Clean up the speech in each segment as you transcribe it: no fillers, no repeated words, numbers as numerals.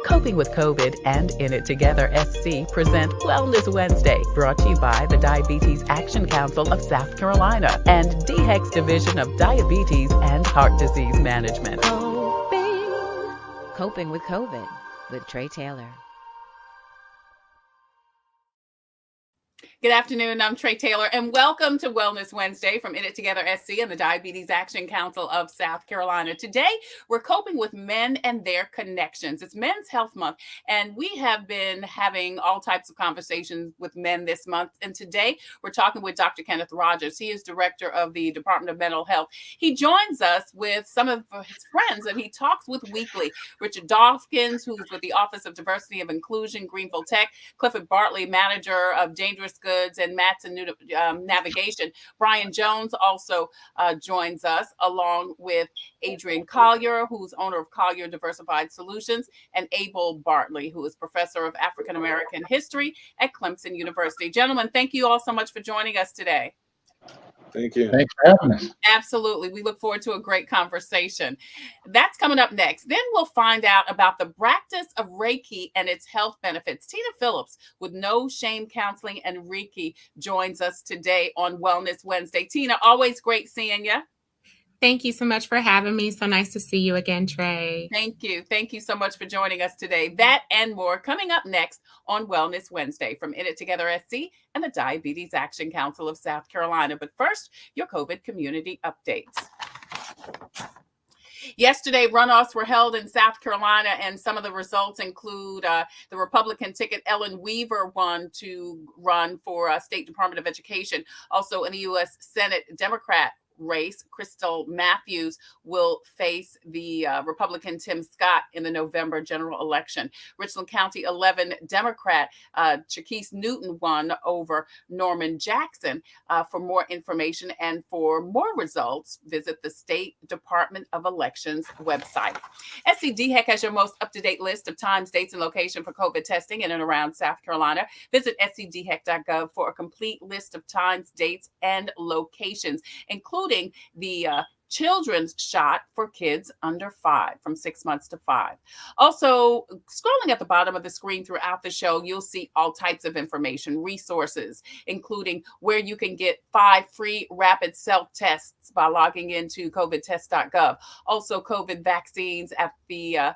Coping with COVID and In It Together SC present Wellness Wednesday, brought to you by the Diabetes Action Council of South Carolina and DHEC's Division of Diabetes and Heart Disease Management. Coping with COVID with Tre Tailor. Good afternoon, I'm Tre Tailor, and welcome to Wellness Wednesday from In It Together SC and the Diabetes Action Council of South Carolina. Today, we're coping with men and their connections. It's Men's Health Month, and we have been having all types of conversations with men this month. And today, we're talking with Dr. Kenneth Rogers. He is director of the Department of Mental Health. He joins us with some of his friends that he talks with weekly. Richard Dawkins, who's with the Office of Diversity and Inclusion, Greenville Tech, Clifford Bartley, manager of Dangerous Goods and Matson Navigation. Brian Jones also joins us, along with Adrian Collier, who's owner of Collier Diversified Solutions, and Abel Bartley, who is professor of African American history at Clemson University. Gentlemen, thank you all so much for joining us today. Thank you. Thanks for having us. Absolutely. We look forward to a great conversation. That's coming up next. Then we'll find out about the practice of Reiki and its health benefits. Tina Phillips with No Shame Counseling and Reiki joins us today on Wellness Wednesday. Tina, always great seeing you. Thank you so much for having me. So nice to see you again, Tre. Thank you. Thank you so much for joining us today. That and more coming up next on Wellness Wednesday from In It Together SC and the Diabetes Action Council of South Carolina. But first, your COVID community updates. Yesterday, runoffs were held in South Carolina, and some of the results include the Republican ticket. Ellen Weaver won to run for State Department of Education. Also in the U.S. Senate Democrat race, Crystal Matthews will face the Republican Tim Scott in the November general election. Richland County 11 Democrat Chaquise Newton won over Norman Jackson. For more information and for more results, visit the State Department of Elections website. SCDHEC has your most up-to-date list of times, dates, and location for COVID testing in and around South Carolina. Visit scdhec.gov for a complete list of times, dates, and locations, including the children's shot for kids under 5, from 6 months to 5. Also, scrolling at the bottom of the screen throughout the show, you'll see all types of information, resources, including where you can get 5 free rapid self-tests by logging into covidtest.gov. Also, COVID vaccines at the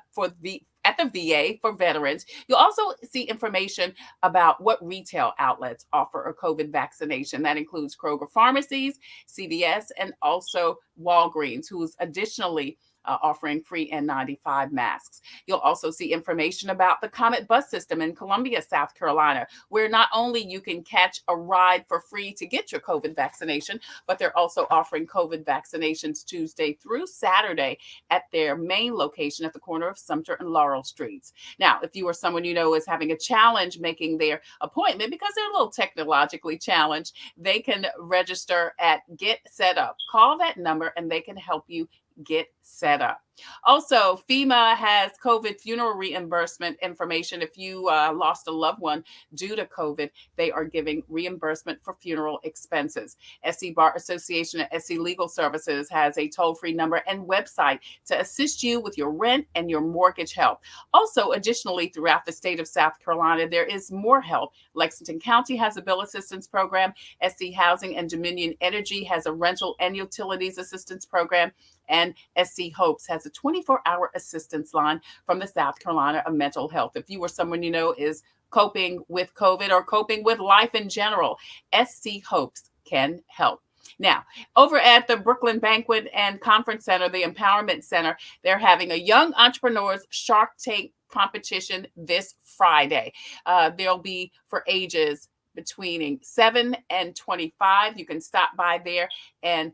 VA for veterans. You'll also see information about what retail outlets offer a COVID vaccination. That includes Kroger pharmacies, CVS, and also Walgreens, who's additionally offering free N95 masks. You'll also see information about the Comet bus system in Columbia, South Carolina, where not only you can catch a ride for free to get your COVID vaccination, but they're also offering COVID vaccinations Tuesday through Saturday at their main location at the corner of Sumter and Laurel Streets. Now, if you or someone you know is having a challenge making their appointment because they're a little technologically challenged, they can register at Get Set Up. Call that number and they can help you get set up. Also, FEMA has COVID funeral reimbursement information. If you lost a loved one due to COVID, they are giving reimbursement for funeral expenses. SC Bar Association and SC Legal Services has a toll-free number and website to assist you with your rent and your mortgage help. Also, additionally, throughout the state of South Carolina, there is more help. Lexington County has a bill assistance program. SC Housing and Dominion Energy has a rental and utilities assistance program. And SC Hopes has a 24-hour assistance line from the South Carolina of Mental Health. If you or someone you know is coping with COVID or coping with life in general, SC Hopes can help. Now, over at the Brooklyn Banquet and Conference Center, the Empowerment Center, they're having a Young Entrepreneurs Shark Tank competition this Friday. There'll be for ages between 7 and 25. You can stop by there and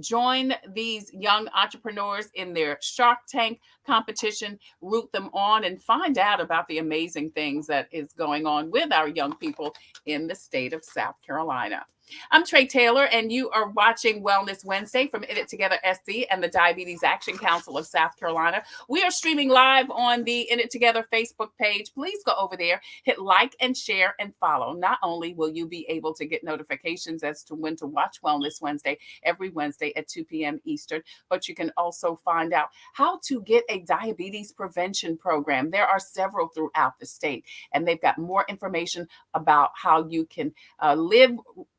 join these young entrepreneurs in their Shark Tank competition, root them on, and find out about the amazing things that is going on with our young people in the state of South Carolina. I'm Tre Tailor, and you are watching Wellness Wednesday from In It Together SC and the Diabetes Action Council of South Carolina. We are streaming live on the In It Together Facebook page. Please go over there, hit like and share and follow. Not only will you be able to get notifications as to when to watch Wellness Wednesday every Wednesday at 2 p.m. Eastern, but you can also find out how to get a diabetes prevention program. There are several throughout the state, and they've got more information about how you can live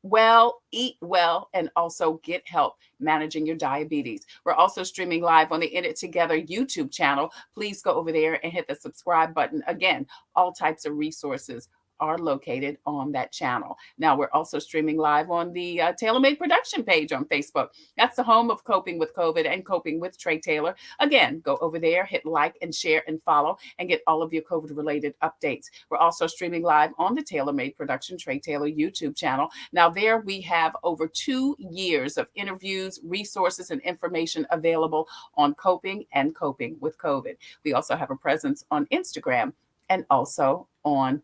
well, eat well, and also get help managing your diabetes. We're also streaming live on the In It Together YouTube channel. Please go over there and hit the subscribe button. Again, all types of resources are located on that channel. Now, we're also streaming live on the TailorMade production page on Facebook. That's the home of Coping with COVID and Coping with Tre Tailor. Again, go over there, hit like and share and follow, and get all of your COVID-related updates. We're also streaming live on the TailorMade production Tre Tailor YouTube channel. Now, there we have over 2 years of interviews, resources, and information available on coping and coping with COVID. We also have a presence on Instagram and also on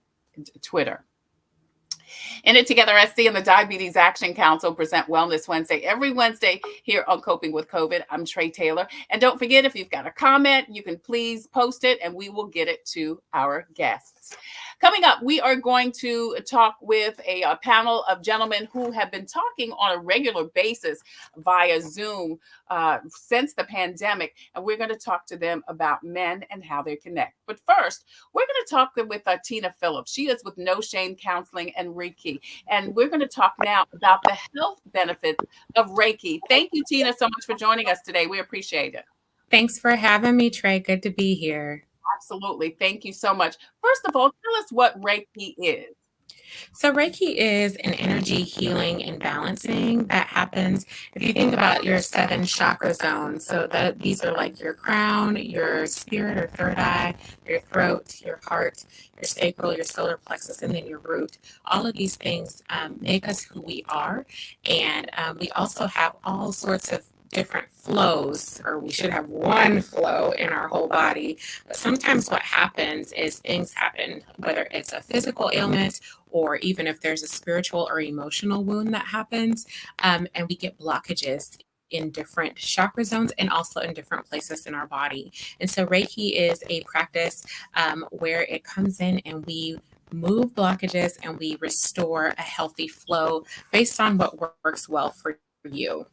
Twitter. In It Together SC and the Diabetes Action Council present Wellness Wednesday every Wednesday here on Coping with COVID. I'm Tre Tailor. And don't forget, if you've got a comment, you can please post it and we will get it to our guests. Coming up, we are going to talk with a panel of gentlemen who have been talking on a regular basis via Zoom since the pandemic. And we're going to talk to them about men and how they connect. But first, we're going to talk with Tina Phillips. She is with No Shame Counseling and Reiki. And we're going to talk now about the health benefits of Reiki. Thank you, Tina, so much for joining us today. We appreciate it. Thanks for having me, Tre. Good to be here. Absolutely. Thank you so much. First of all, tell us what Reiki is. So Reiki is an energy healing and balancing that happens if you think about your 7 chakra zones. So that these are like your crown, your spirit or third eye, your throat, your heart, your sacral, your solar plexus, and then your root. All of these things make us who we are. And we also have all sorts of different flows, or we should have one flow in our whole body. But sometimes what happens is things happen, whether it's a physical ailment or even if there's a spiritual or emotional wound that happens, and we get blockages in different chakra zones and also in different places in our body. And so Reiki is a practice where it comes in and we move blockages and we restore a healthy flow based on what works well for you.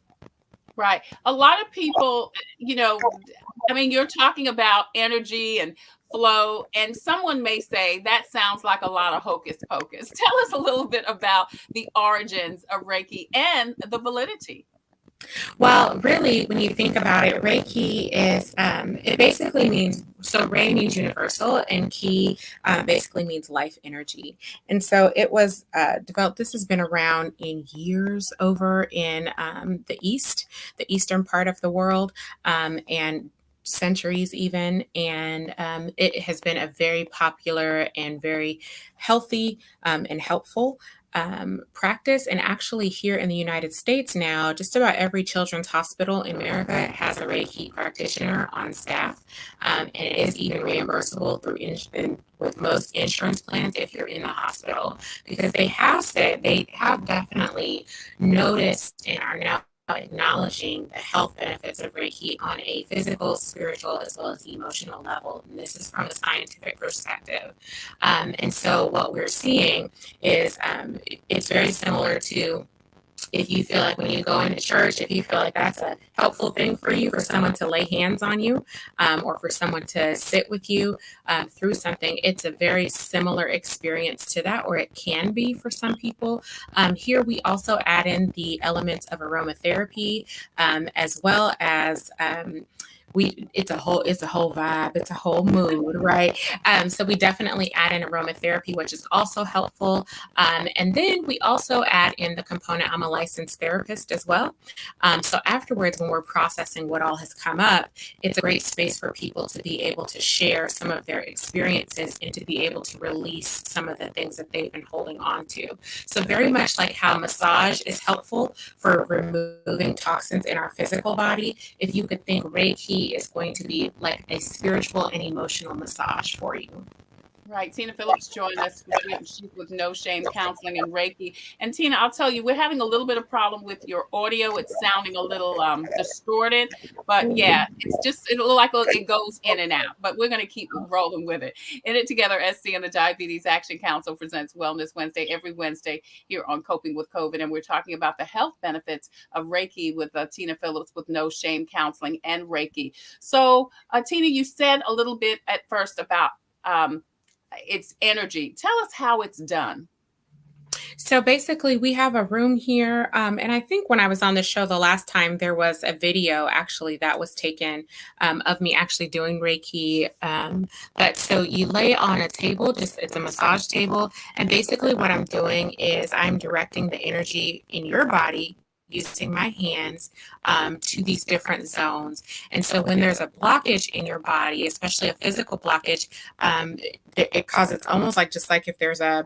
Right. A lot of people, you're talking about energy and flow, and someone may say that sounds like a lot of hocus pocus. Tell us a little bit about the origins of Reiki and the validity. Well, really, when you think about it, Reiki is, it basically means, so Rei means universal and Ki basically means life energy. And so it was developed, this has been around in years over in the eastern part of the world, and centuries even. And it has been a very popular and very healthy and helpful practice. And actually here in the United States now, just about every children's hospital in America has a Reiki practitioner on staff. And it is even reimbursable through with most insurance plans if you're in the hospital, because they have definitely noticed and are now acknowledging the health benefits of Reiki on a physical, spiritual, as well as emotional level. And this is from a scientific perspective. And so what we're seeing is it's very similar to if you feel like when you go into church, if you feel like that's a helpful thing for you, for someone to lay hands on you, or for someone to sit with you through something, it's a very similar experience to that, or it can be for some people. Here we also add in the elements of aromatherapy, as well as it's a whole vibe, it's a whole mood, right? So we definitely add in aromatherapy, which is also helpful. And then we also add in the component, I'm a licensed therapist as well. So afterwards, when we're processing what all has come up, it's a great space for people to be able to share some of their experiences and to be able to release some of the things that they've been holding on to. So very much like how massage is helpful for removing toxins in our physical body, if you could think Reiki is going to be like a spiritual and emotional massage for you. Right. Tina Phillips joined us. She's with No Shame Counseling and Reiki. And Tina, I'll tell you, we're having a little bit of problem with your audio. It's sounding a little distorted, but yeah, it's just, it look like it goes in and out, but we're going to keep rolling with it. In It Together SC and the Diabetes Action Council presents Wellness Wednesday every Wednesday here on Coping with COVID. And we're talking about the health benefits of Reiki with Tina Phillips with No Shame Counseling and Reiki. So Tina, you said a little bit at first about it's energy. Tell us how it's done. So basically, we have a room here. And I think when I was on the show the last time, there was a video actually that was taken of me actually doing Reiki. But so you lay on a table, just it's a massage table. And basically, what I'm doing is I'm directing the energy in your body using my hands to these different zones. And so when there's a blockage in your body, especially a physical blockage, it causes almost like just like if there's an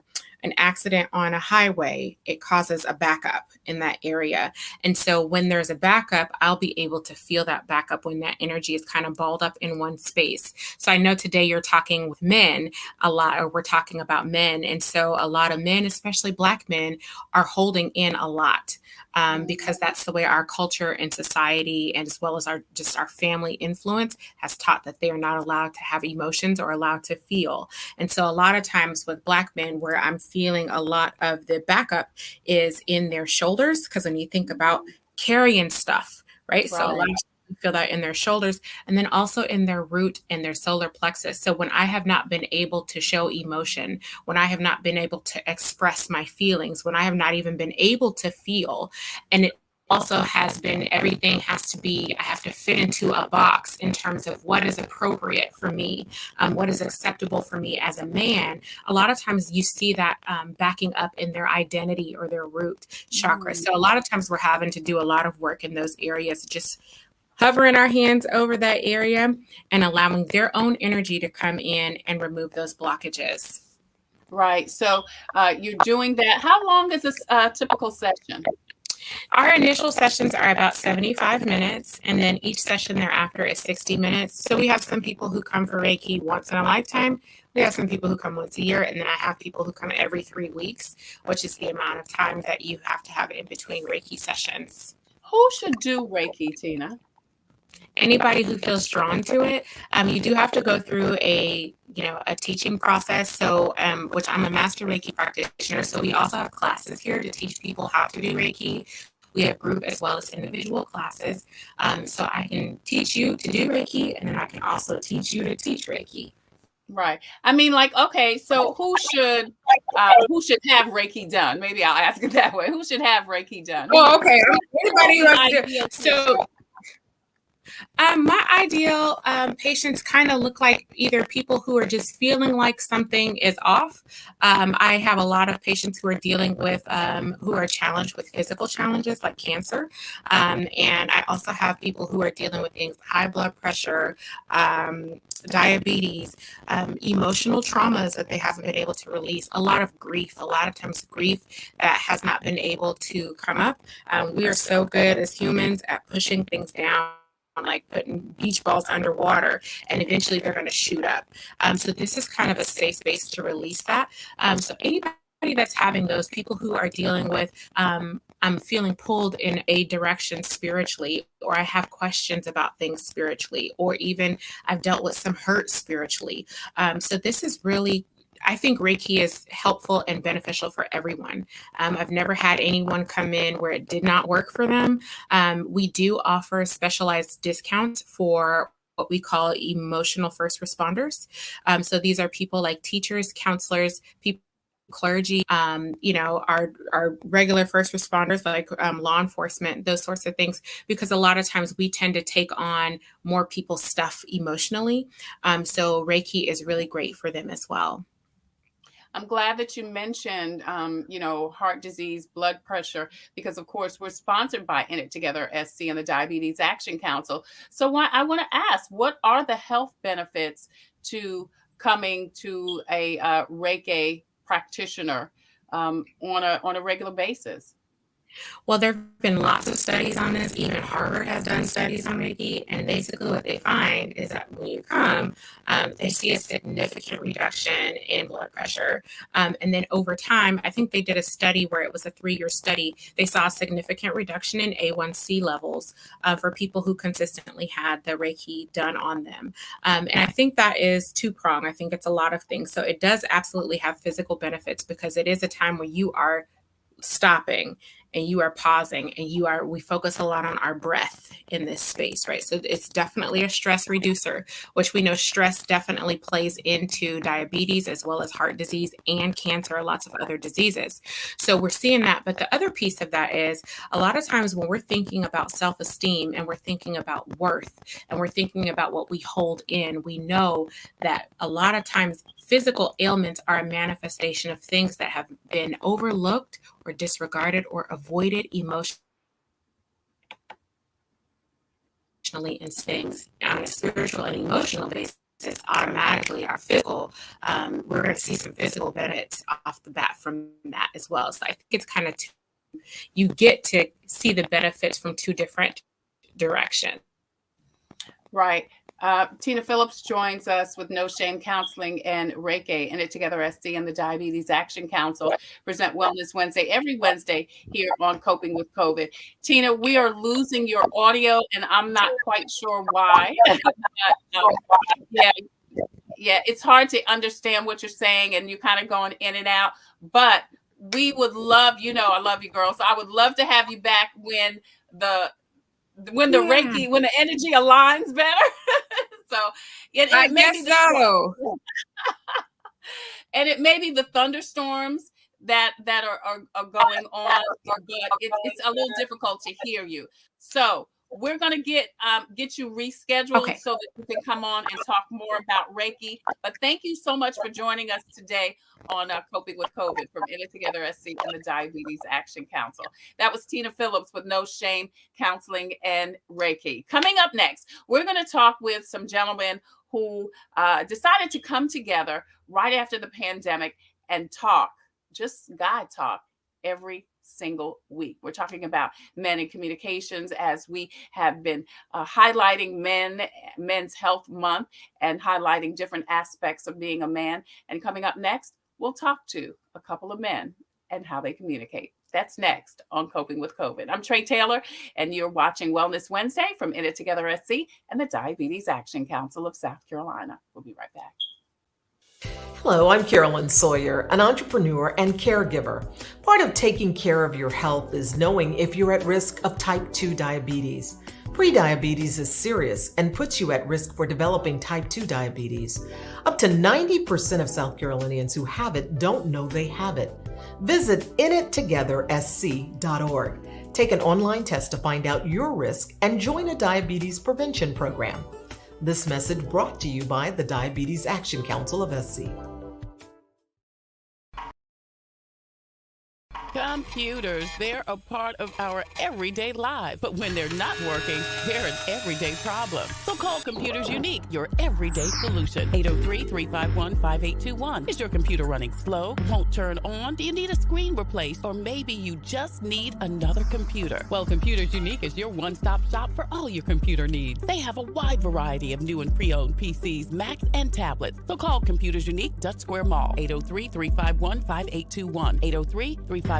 accident on a highway, it causes a backup in that area. And so when there's a backup, I'll be able to feel that backup when that energy is kind of balled up in one space. So I know today you're talking with men a lot, or we're talking about men. And so a lot of men, especially Black men, are holding in a lot. Because that's the way our culture and society, and as well as our family influence, has taught that they are not allowed to have emotions or allowed to feel. And so a lot of times with Black men, where I'm feeling a lot of the backup is in their shoulders, because when you think about carrying stuff, right? So a lot of you feel that in their shoulders, and then also in their root and their solar plexus. So when I have not been able to show emotion, when I have not been able to express my feelings, when I have not even been able to feel, and it also has been, everything has to be, I have to fit into a box in terms of what is appropriate for me, what is acceptable for me as a man. A lot of times you see that backing up in their identity or their root chakra. So a lot of times we're having to do a lot of work in those areas, just hovering our hands over that area and allowing their own energy to come in and remove those blockages. Right. So you're doing that. How long is this typical session? Our initial sessions are about 75 minutes, and then each session thereafter is 60 minutes. So we have some people who come for Reiki once in a lifetime. We have some people who come once a year, and then I have people who come every 3 weeks, which is the amount of time that you have to have in between Reiki sessions. Who should do Reiki, Tina? Anybody who feels drawn to it. You do have to go through a teaching process. So, which I'm a master Reiki practitioner. So we also have classes here to teach people how to do Reiki. We have group as well as individual classes. So I can teach you to do Reiki, and then I can also teach you to teach Reiki. Right. I mean, like, okay, so who should have Reiki done? Maybe I'll ask it that way. Who should have Reiki done? Oh, okay. Anybody who has to do. So my ideal patients kind of look like either people who are just feeling like something is off. I have a lot of patients who are dealing with, who are challenged with physical challenges like cancer. And I also have people who are dealing with things, high blood pressure, diabetes, emotional traumas that they haven't been able to release, a lot of grief, a lot of times grief that has not been able to come up. We are so good as humans at pushing things down, like putting beach balls underwater, and eventually they're going to shoot up. So this is kind of a safe space to release that. So anybody that's having those, people who are dealing with, I'm feeling pulled in a direction spiritually, or I have questions about things spiritually, or even I've dealt with some hurt spiritually. So this is really, I think Reiki is helpful and beneficial for everyone. I've never had anyone come in where it did not work for them. We do offer specialized discounts for what we call emotional first responders. So these are people like teachers, counselors, people, clergy, our regular first responders, like law enforcement, those sorts of things, because a lot of times we tend to take on more people's stuff emotionally. So Reiki is really great for them as well. I'm glad that you mentioned, heart disease, blood pressure, because of course we're sponsored by In It Together SC and the Diabetes Action Council. So I want to ask, what are the health benefits to coming to a Reiki practitioner on a regular basis? Well, there have been lots of studies on this. Even Harvard has done studies on Reiki, and basically what they find is that when you come, they see a significant reduction in blood pressure. And then over time, I think they did a study where it was a 3-year study. They saw a significant reduction in A1C levels for people who consistently had the Reiki done on them. And I think that is two-pronged. I think it's a lot of things. So it does absolutely have physical benefits because it is a time where you are stopping and you are pausing and we focus a lot on our breath in this space, right? So it's definitely a stress reducer, which we know stress definitely plays into diabetes as well as heart disease and cancer and lots of other diseases. So we're seeing that. But the other piece of that is a lot of times when we're thinking about self-esteem and we're thinking about worth and we're thinking about what we hold in, we know that a lot of times physical ailments are a manifestation of things that have been overlooked or disregarded or avoided emotionally in things on a spiritual and emotional basis. Automatically, our physical, we're going to see some physical benefits off the bat from that as well. So I think it's kind of you get to see the benefits from two different directions. Right. Tina Phillips joins us with No Shame Counseling and Reiki, and It Together SC and the Diabetes Action Council present Wellness Wednesday every Wednesday here on Coping with COVID. Tina, we are losing your audio, and I'm not quite sure why. Yeah, it's hard to understand what you're saying, and you're kind of going in and out. But we would love, I love you, girl. So I would love to have you back when the Reiki, when the energy aligns better. So it may be and it may be the thunderstorms that are going on, but it's a little difficult to hear you. So we're going to get you rescheduled so that you can come on and talk more about Reiki. But thank you so much for joining us today on Coping with COVID from In It Together SC and the Diabetes Action Council. That was Tina Phillips with No Shame Counseling and Reiki. Coming up next, we're going to talk with some gentlemen who decided to come together right after the pandemic and talk, just guide talk, every single week. We're talking about men in communications as we have been highlighting Men's Health Month and highlighting different aspects of being a man. And coming up next, we'll talk to a couple of men and how they communicate. That's next on Coping with COVID. I'm Tre Tailor, and you're watching Wellness Wednesday from In It Together SC and the Diabetes Action Council of South Carolina. We'll be right back. Hello, I'm Carolyn Sawyer, an entrepreneur and caregiver. Part of taking care of your health is knowing if you're at risk of type 2 diabetes. Prediabetes is serious and puts you at risk for developing type 2 diabetes. Up to 90% of South Carolinians who have it don't know they have it. Visit inittogethersc.org. Take an online test to find out your risk and join a diabetes prevention program. This message brought to you by the Diabetes Action Council of SC. Computers, they're a part of our everyday lives. But when they're not working, they're an everyday problem. So call Computers Unique, your everyday solution. 803-351-5821. Is your computer running slow? Won't turn on? Do you need a screen replaced? Or maybe you just need another computer? Well, Computers Unique is your one-stop shop for all your computer needs. They have a wide variety of new and pre-owned PCs, Macs, and tablets. So call Computers Unique, Dutch Square Mall. 803-351-5821. 803-351-5821.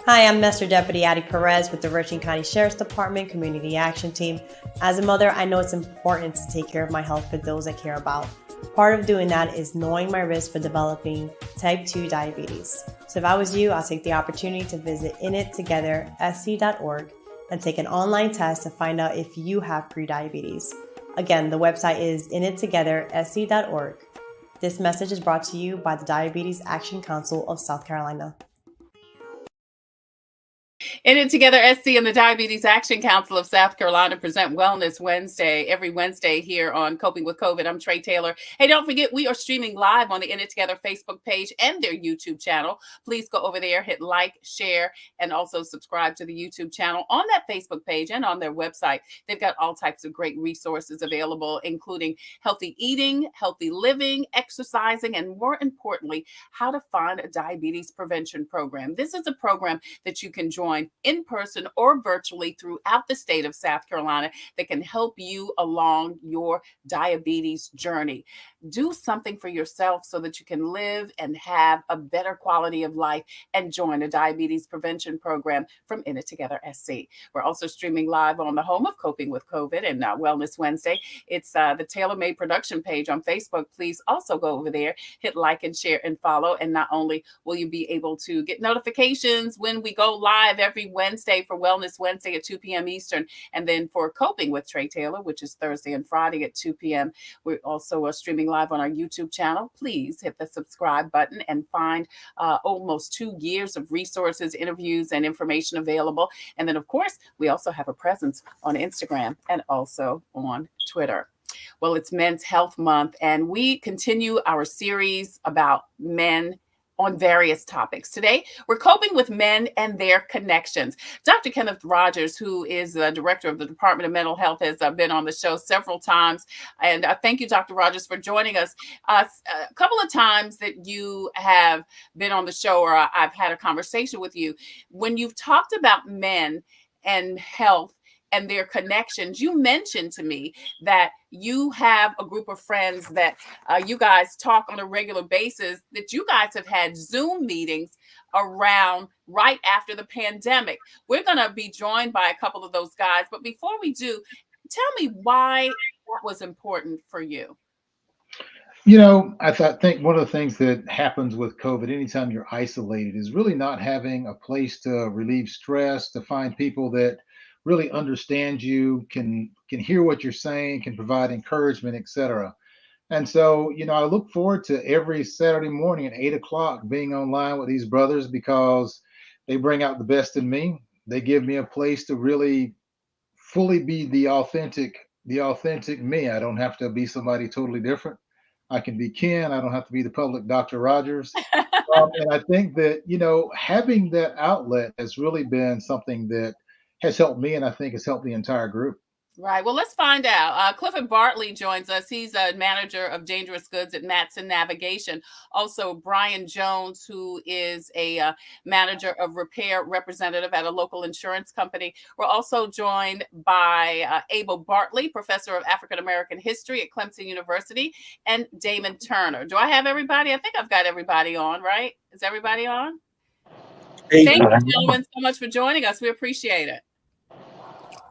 Hi, I'm Master Deputy Addie Perez with the Richland County Sheriff's Department Community Action Team. As a mother, I know it's important to take care of my health for those I care about. Part of doing that is knowing my risk for developing type 2 diabetes. So if I was you, I'll take the opportunity to visit inittogethersc.org and take an online test to find out if you have prediabetes. Again, the website is inittogethersc.org. This message is brought to you by the Diabetes Action Council of South Carolina. In It Together SC and the Diabetes Action Council of South Carolina present Wellness Wednesday every Wednesday here on Coping with COVID. I'm Tre Tailor. Hey, don't forget, we are streaming live on the In It Together Facebook page and their YouTube channel. Please go over there, hit like, share, and also subscribe to the YouTube channel on that Facebook page and on their website. They've got all types of great resources available, including healthy eating, healthy living, exercising, and more importantly, how to find a diabetes prevention program. This is a program that you can join in person or virtually throughout the state of South Carolina that can help you along your diabetes journey. Do something for yourself so that you can live and have a better quality of life and join a diabetes prevention program from In It Together SC. We're also streaming live on the home of Coping with COVID and Wellness Wednesday. It's the Tailor-Made production page on Facebook. Please also go over there, hit like and share and follow. And not only will you be able to get notifications when we go live every Wednesday for Wellness Wednesday at 2 p.m. Eastern, and then for Coping with Tre Tailor, which is Thursday and Friday at 2 p.m. We're also streaming live on our YouTube channel. Please hit the subscribe button and find almost 2 years of resources, interviews, and information available. And then, of course, we also have a presence on Instagram and also on Twitter. Well, it's Men's Health Month, and we continue our series about men on various topics. Today, we're coping with men and their connections. Dr. Kenneth Rogers, who is the director of the Department of Mental Health, has been on the show several times. And thank you, Dr. Rogers, for joining us. A couple of times that you have been on the show, or I've had a conversation with you, when you've talked about men and health and their connections, you mentioned to me that you have a group of friends that you guys talk on a regular basis, that you guys have had Zoom meetings around right after the pandemic. We're going to be joined by a couple of those guys. But before we do, tell me why that was important for you. You know, I think one of the things that happens with COVID, anytime you're isolated, is really not having a place to relieve stress, to find people that really understand you, can hear what you're saying, can provide encouragement, etc. And so, you know, I look forward to every Saturday morning at 8 o'clock being online with these brothers because they bring out the best in me. They give me a place to really fully be the authentic me. I don't have to be somebody totally different. I can be Ken. I don't have to be the public Dr. Rogers. And I think that, you know, having that outlet has really been something that has helped me, and I think has helped the entire group. Right. Well, let's find out. Clifford Bartley joins us. He's a manager of dangerous goods at Matson Navigation. Also, Brian Jones, who is a manager of repair representative at a local insurance company. We're also joined by Abel Bartley, professor of African American history at Clemson University, and Damon Turner. Do I have everybody? I think I've got everybody on, right? Is everybody on? Thank you, gentlemen, so much for joining us. We appreciate it.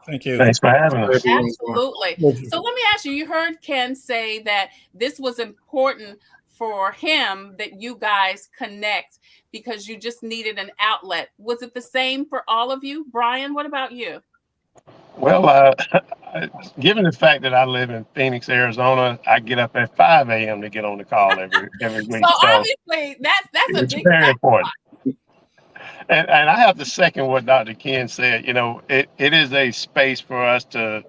Thank you. Thanks for having us. Absolutely. So let me ask you, you heard Ken say that this was important for him that you guys connect because you just needed an outlet. Was it the same for all of you? Brian, what about you? Well, given the fact that I live in Phoenix, Arizona, I get up at 5 a.m. to get on the call every week. So obviously that's a big very important. And I have to second what Dr. Ken said. You know, it is a space for us to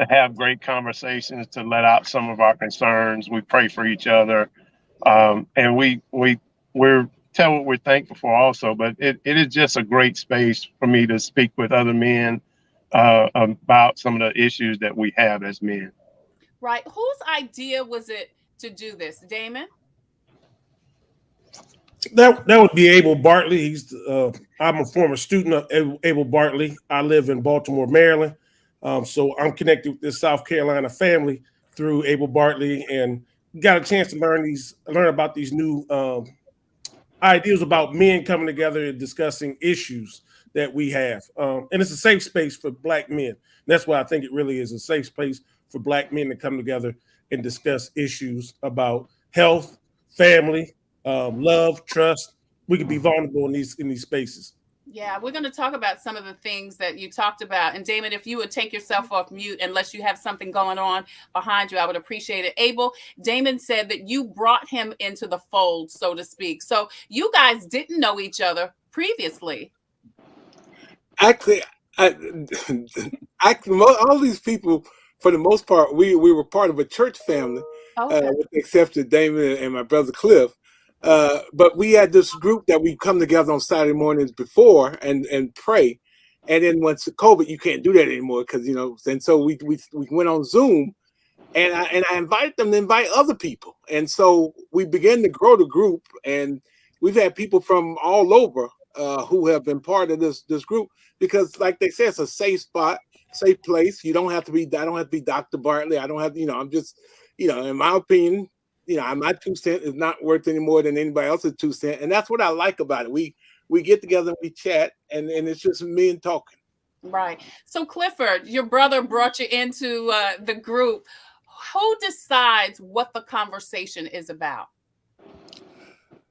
have great conversations, to let out some of our concerns. We pray for each other, and we're tell what we're thankful for also. But it is just a great space for me to speak with other men about some of the issues that we have as men. Right. Whose idea was it to do this, Damon? That would be Abel Bartley. I'm a former student of Abel Bartley. I live in Baltimore, Maryland. So I'm connected with this South Carolina family through Abel Bartley, and got a chance to learn about these new ideas about men coming together and discussing issues that we have. And it's a safe space for Black men. And that's why I think it really is a safe space for Black men to come together and discuss issues about health, family, love, trust. We can be vulnerable in these spaces. Yeah, we're going to talk about some of the things that you talked about. And Damon, if you would take yourself off mute, unless you have something going on behind you, I would appreciate it. Abel, Damon said that you brought him into the fold, so to speak. So you guys didn't know each other previously. Actually, I, all these people, for the most part, we were part of a church family, Okay. with the exception of Damon and my brother Cliff. But we had this group that we come together on Saturday mornings before and pray. And then once COVID, you can't do that anymore because and so we went on Zoom, and I invited them to invite other people, and so we began to grow the group, and we've had people from all over who have been part of this group because, like they said, it's a safe spot, safe place. You don't have to be. I don't have to be Dr. Bartley. I don't have. I'm just. In my opinion, my 2 cents is not worth any more than anybody else's 2 cents, and that's what I like about it. We get together and we chat, and it's just me and talking. Right. So Clifford, your brother brought you into the group. Who decides what the conversation is about?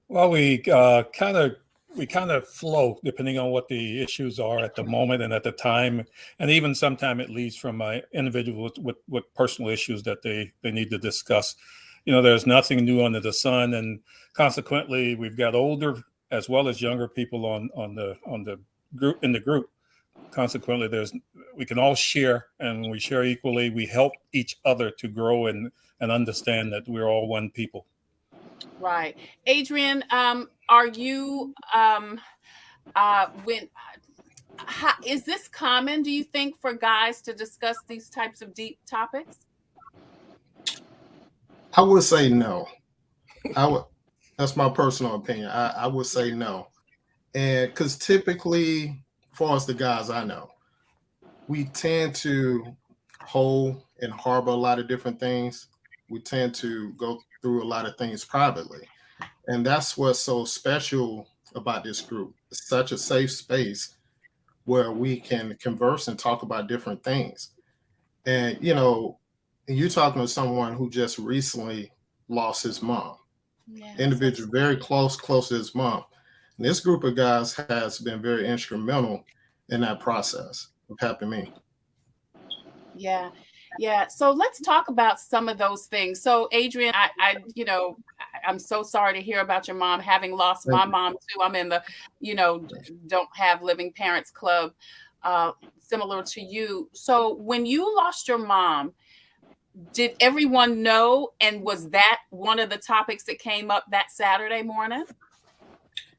Well, we kind of flow depending on what the issues are at the moment and at the time, and even sometimes it leads from individuals with personal issues that they need to discuss. There's nothing new under the sun, and consequently, we've got older as well as younger people on the group in the group. Consequently, we can all share, and when we share equally, we help each other to grow and understand that we're all one people. Right. Adrian, are you is this common, do you think, for guys to discuss these types of deep topics? I would say no. That's my personal opinion. I would say no. And because typically, as far as the guys I know, we tend to hold and harbor a lot of different things. We tend to go through a lot of things privately. And that's what's so special about this group. It's such a safe space where we can converse and talk about different things. And, you're talking to someone who just recently lost his mom. Yeah, Individual very close to his mom. And this group of guys has been very instrumental in that process of helping me. Yeah. Yeah. So let's talk about some of those things. So Adrian, I'm so sorry to hear about your mom having lost my mom too. I'm in the, don't have living parents club, similar to you. So when you lost your mom, did everyone know? And was that one of the topics that came up that Saturday morning?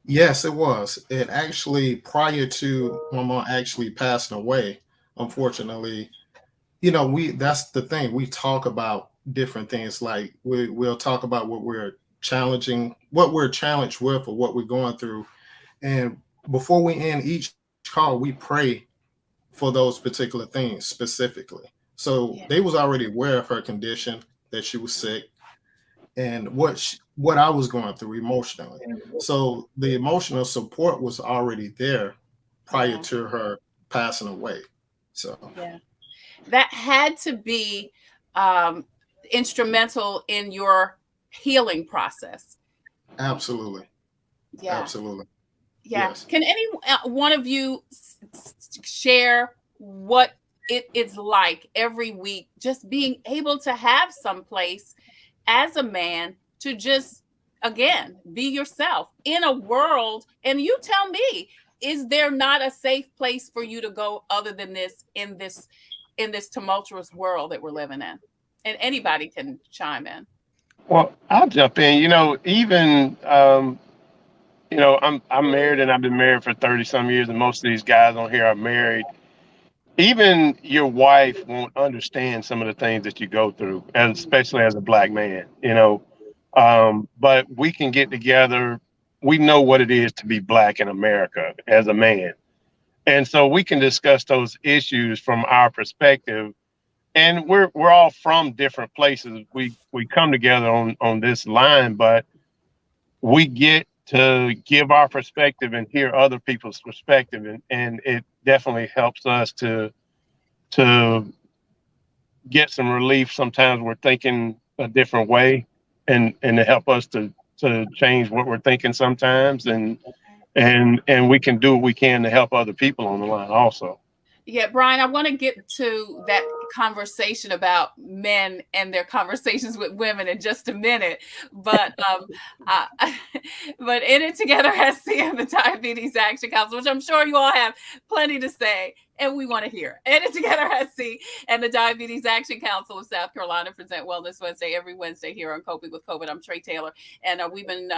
Yes, it was. It actually, prior to my mom actually passing away, unfortunately, that's the thing. We talk about different things. Like we'll talk about what we're challenged with, or what we're going through. And before we end each call, we pray for those particular things specifically. So they was already aware of her condition, that she was sick, and what I was going through emotionally. So the emotional support was already there prior to her passing away. So that had to be instrumental in your healing process. Absolutely. Yeah. Absolutely. Yeah. Yes. Can any one of you share what it is like every week, just being able to have some place as a man to just, again, be yourself in a world? And you tell me, is there not a safe place for you to go other than this in this tumultuous world that we're living in? And anybody can chime in. Well, I'll jump in. Even I'm married, and I've been married for 30 some years, and most of these guys on here are married. Even your wife won't understand some of the things that you go through, especially as a Black man, but we can get together. We know what it is to be Black in America as a man. And so we can discuss those issues from our perspective. And we're all from different places. We come together on this line, but we get to give our perspective and hear other people's perspective. And it definitely helps us to get some relief. Sometimes we're thinking a different way, and to help us to change what we're thinking sometimes. And we can do what we can to help other people on the line also. Yeah, Brian, I want to get to that conversation about men and their conversations with women in just a minute. But but In It Together SC and the Diabetes Action Council, which I'm sure you all have plenty to say, and we want to hear. In It Together SC and the Diabetes Action Council of South Carolina present Wellness Wednesday every Wednesday here on Coping with COVID. I'm Tre Tailor, and we've been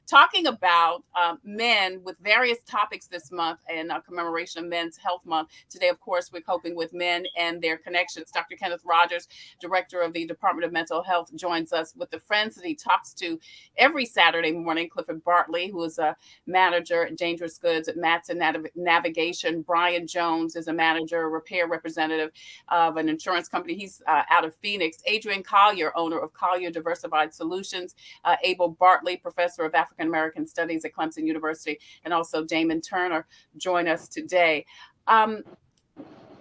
talking about men with various topics this month in commemoration of Men's Health Month. Today, of course, we're coping with men and their connections. Dr. Kenneth Rogers, director of the Department of Mental Health, joins us with the friends that he talks to every Saturday morning. Clifford Bartley, who is a manager at Dangerous Goods at Matson Navigation. Brian Jones is a manager, repair representative of an insurance company. He's out of Phoenix. Adrian Collier, owner of Collier Diversified Solutions. Abel Bartley, professor of African American Studies at Clemson University. And also Damon Turner join us today.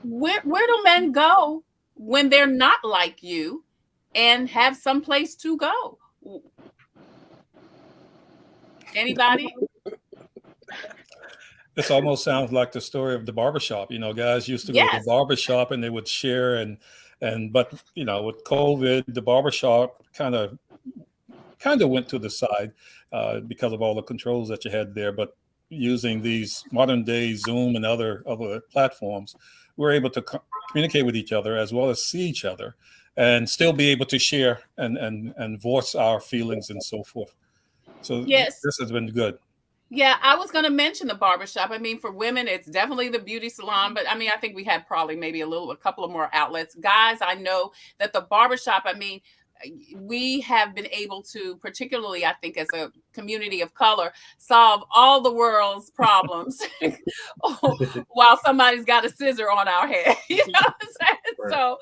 Where do men go when they're not like you and have some place to go? Anybody? This almost sounds like the story of the barbershop. You know, guys used to go to the barbershop and they would share but you know, with COVID, the barbershop kind of went to the side because of all the controls that you had there. But using these modern day Zoom and other platforms, we're able to communicate with each other as well as see each other and still be able to share and voice our feelings and so forth. So yes, this has been good. Yeah, I was going to mention the barbershop. I mean, for women, it's definitely the beauty salon. But I mean, I think we had probably maybe a couple of more outlets. Guys, I know that the barbershop, I mean, we have been able to, particularly, I think, as a community of color, solve all the world's problems while somebody's got a scissor on our head. You know what I'm saying? Right.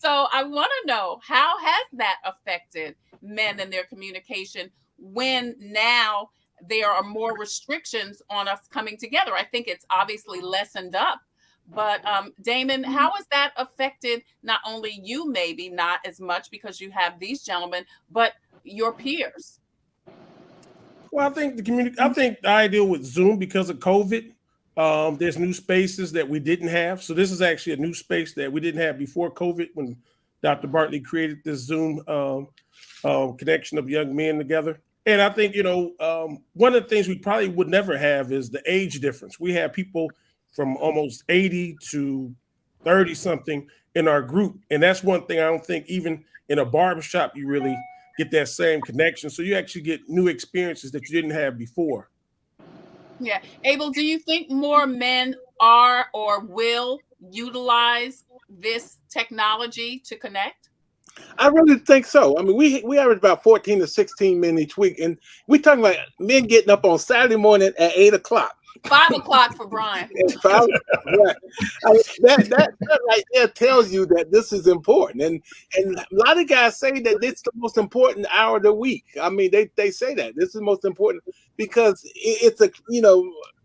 So I want to know, how has that affected men and their communication when now there are more restrictions on us coming together? I think it's obviously lessened up. But Damon, how has that affected not only you, maybe not as much because you have these gentlemen, but your peers? Well, I think the idea with Zoom, because of COVID, there's new spaces that we didn't have. So this is actually a new space that we didn't have before COVID, when Dr. Bartley created this Zoom connection of young men together. And I think, one of the things we probably would never have is the age difference. We have people from almost 80 to 30 something in our group. And that's one thing I don't think even in a barbershop you really get that same connection. So you actually get new experiences that you didn't have before. Yeah. Abel, do you think more men are or will utilize this technology to connect? I really think so. I mean, we average about 14 to 16 men each week. And we're talking about men getting up on Saturday morning at 8 o'clock. 5 o'clock for Brian. Right. I mean, that right there tells you that this is important. And a lot of guys say that it's the most important hour of the week. I mean, they say that this is the most important because it's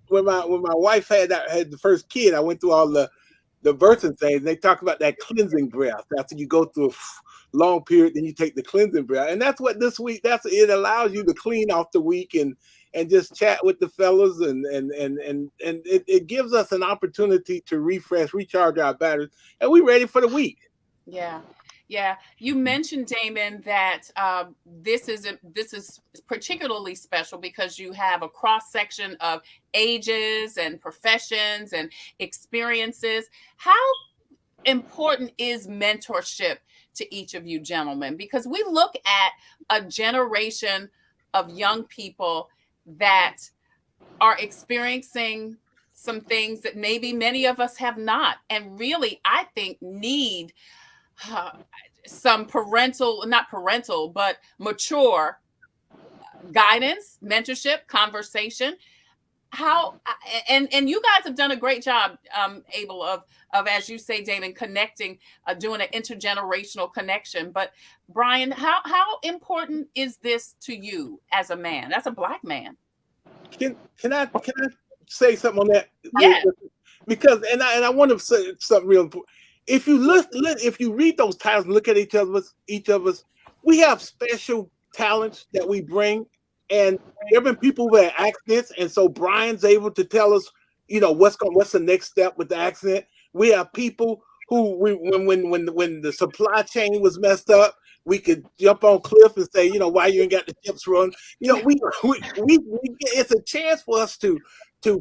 when my wife had the first kid, I went through all the birthing things. They talk about that cleansing breath after you go through a long period, then you take the cleansing breath. And that's what this week, it allows you to clean off the week and just chat with the fellas and it gives us an opportunity to refresh, recharge our batteries, and we're ready for the week. Yeah. You mentioned, Damon, that this is particularly special because you have a cross section of ages and professions and experiences. How important is mentorship to each of you gentlemen? Because we look at a generation of young people that are experiencing some things that maybe many of us have not, and really, I think, need some mature guidance, mentorship, conversation. How and you guys have done a great job, Abel, of as you say, Damon, connecting, doing an intergenerational connection. But Brian, how important is this to you as a man, as a Black man? Can I say something on that? Yeah. Because I want to say something real important. If you read those titles and look at each of us, we have special talents that we bring. And there have been people who had accidents, and so Brian's able to tell us, what's the next step with the accident. We have people when the supply chain was messed up, we could jump on Cliff and say, why you ain't got the chips run? It's a chance for us to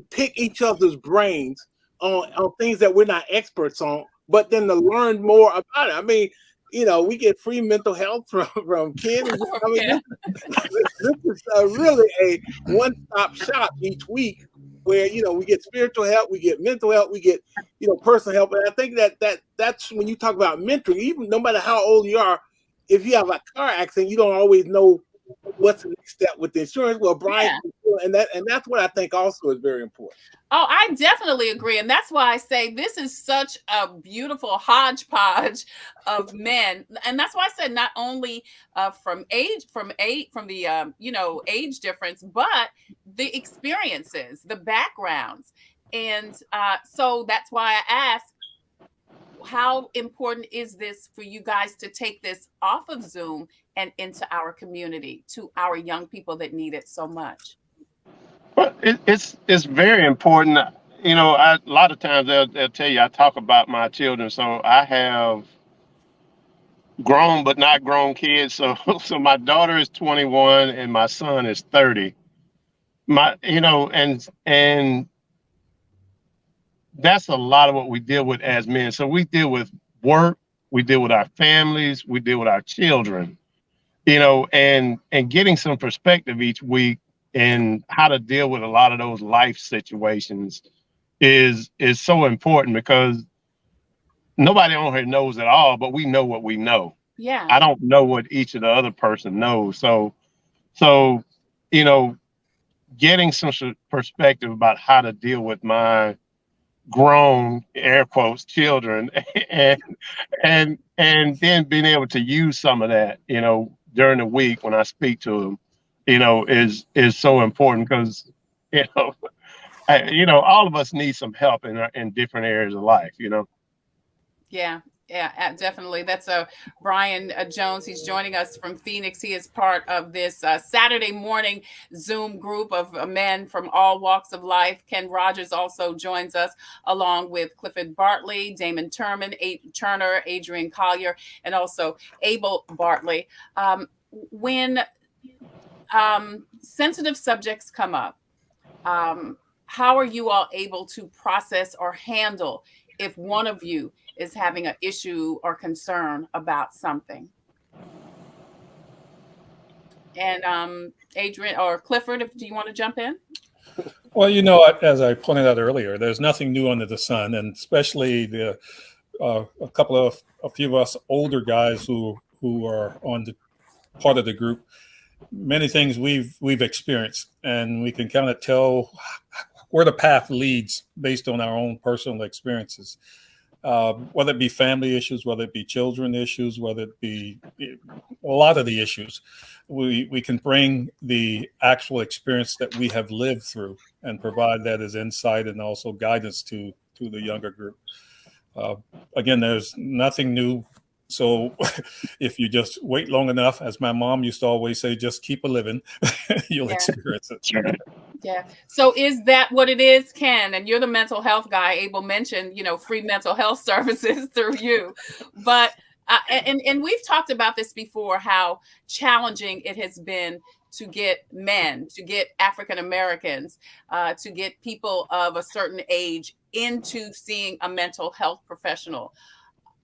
pick each other's brains on things that we're not experts on, but then to learn more about it. I mean, we get free mental health from Ken. I mean, this is really a one-stop shop each week where, we get spiritual help, we get mental help, we get, personal help. And I think that's when you talk about mentoring, even no matter how old you are, if you have a car accident, you don't always know what's the next step with the insurance. Well, Brian, and that's what I think also is very important. Oh, I definitely agree. And that's why I say this is such a beautiful hodgepodge of men. And that's why I said not only from the age difference, but the experiences, the backgrounds. And so that's why I asked, how important is this for you guys to take this off of Zoom and into our community, to our young people that need it so much? Well, it's very important. A lot of times they'll tell you I talk about my children. So I have grown but not grown kids. So my daughter is 21 and my son is 30. And that's a lot of what we deal with as men. So we deal with work, we deal with our families, we deal with our children, and getting some perspective each week and how to deal with a lot of those life situations is so important, because nobody on here knows it all, but we know what we know. Yeah. I don't know what each of the other person knows. So, getting some perspective about how to deal with my grown, air quotes, children, and then being able to use some of that, during the week when I speak to them, is so important, because, all of us need some help in different areas of life, Yeah, definitely. That's Brian Jones. He's joining us from Phoenix. He is part of this Saturday morning Zoom group of men from all walks of life. Ken Rogers also joins us, along with Clifford Bartley, Damon Turner, Adrian Collier, and also Abel Bartley. When sensitive subjects come up, how are you all able to process or handle if one of you is having an issue or concern about something? And Adrian or Clifford, do you want to jump in? Well, as I pointed out earlier, there's nothing new under the sun, and especially a few of us older guys who are on the part of the group. Many things we've experienced, and we can kind of tell where the path leads based on our own personal experiences. Whether it be family issues, whether it be children issues, whether it be a lot of the issues, we can bring the actual experience that we have lived through and provide that as insight and also guidance to the younger group. Again, there's nothing new. So if you just wait long enough, as my mom used to always say, just keep a living, you'll experience it. Yeah. So is that what it is, Ken? And you're the mental health guy. Abel mentioned, free mental health services through you. But and we've talked about this before, how challenging it has been to get men, to get African Americans, to get people of a certain age into seeing a mental health professional.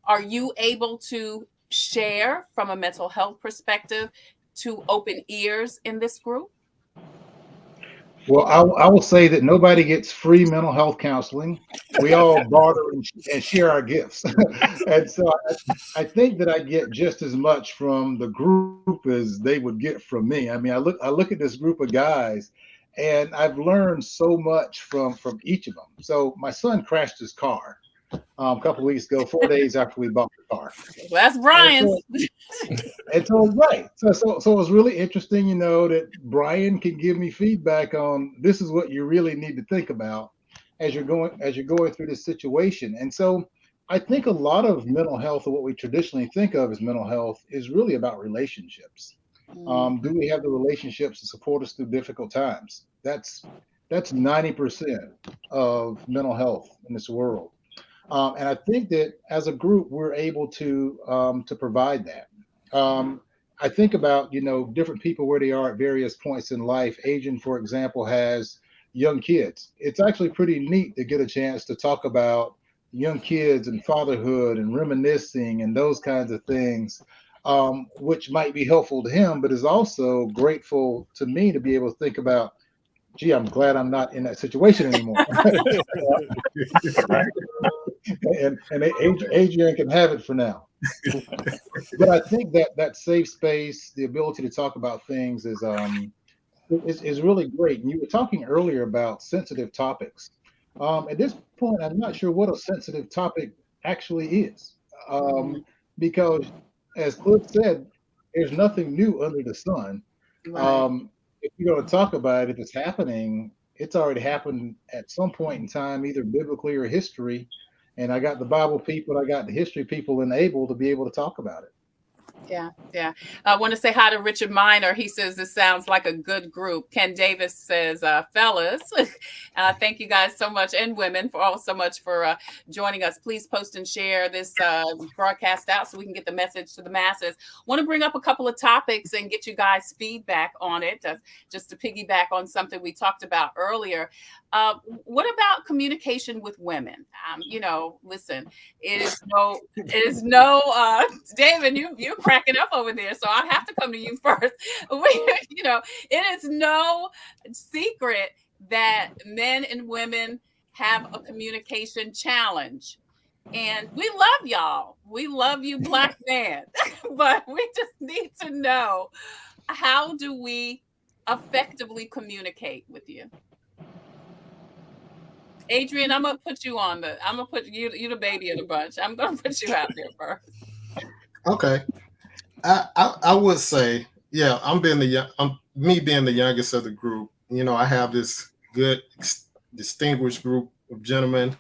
Are you able to share from a mental health perspective to open ears in this group? Well, I will say that nobody gets free mental health counseling. We all barter and share our gifts. And so I think that I get just as much from the group as they would get from me. I mean, I look at this group of guys, and I've learned so much from each of them. So my son crashed his car a couple of weeks ago, 4 days after we bought the car. Well, that's Brian's. And so right. So it was really interesting, that Brian can give me feedback on this is what you really need to think about as you're going through this situation. And so I think a lot of mental health, or what we traditionally think of as mental health, is really about relationships. Do we have the relationships to support us through difficult times? That's 90% of mental health in this world. And I think that as a group, we're able to provide that. I think about, different people where they are at various points in life. Adrian, for example, has young kids. It's actually pretty neat to get a chance to talk about young kids and fatherhood and reminiscing and those kinds of things, which might be helpful to him, but is also grateful to me to be able to think about, gee, I'm glad I'm not in that situation anymore. and Adrian can have it for now. But I think that safe space, the ability to talk about things is really great. And you were talking earlier about sensitive topics. At this point, I'm not sure what a sensitive topic actually is, because as Cliff said, there's nothing new under the sun. Right. If you're going to talk about it, if it's happening, it's already happened at some point in time, either biblically or history. And I got the Bible people, I got the history people enabled to be able to talk about it. Yeah. I want to say hi to Richard Miner. He says this sounds like a good group. Ken Davis says, fellas, thank you guys so much, and women for all so much for joining us. Please post and share this broadcast out so we can get the message to the masses. Want to bring up a couple of topics and get you guys feedback on it, just to piggyback on something we talked about earlier. What about communication with women? Listen, it is no David, you're cracking up over there, so I have to come to you first. It is no secret that men and women have a communication challenge. And we love y'all. We love you, Black man. But we just need to know, how do we effectively communicate with you? Adrian, I'm gonna put you the baby of the bunch. I'm gonna put you out there first. Okay. I would say, yeah, I'm being the youngest of the group. I have this good, distinguished group of gentlemen.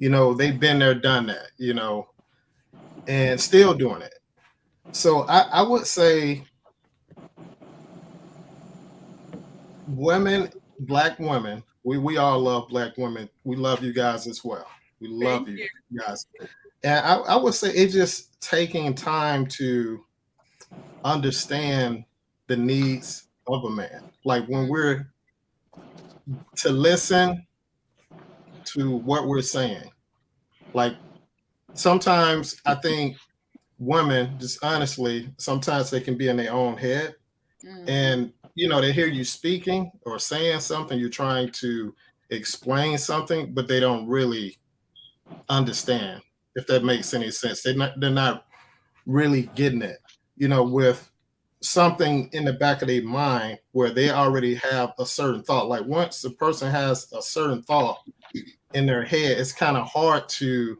They've been there, done that. And still doing it. So I would say, women, Black women, we all love Black women. We love you guys as well. We love you guys. And I would say it's just taking time to understand the needs of a man. Like when we're to listen to what we're saying. Like sometimes I think women, just honestly, sometimes they can be in their own head. And they hear you speaking or saying something, you're trying to explain something, but they don't really understand, if that makes any sense. They're not really getting it, with something in the back of their mind where they already have a certain thought. Like once the person has a certain thought in their head, it's kind of hard to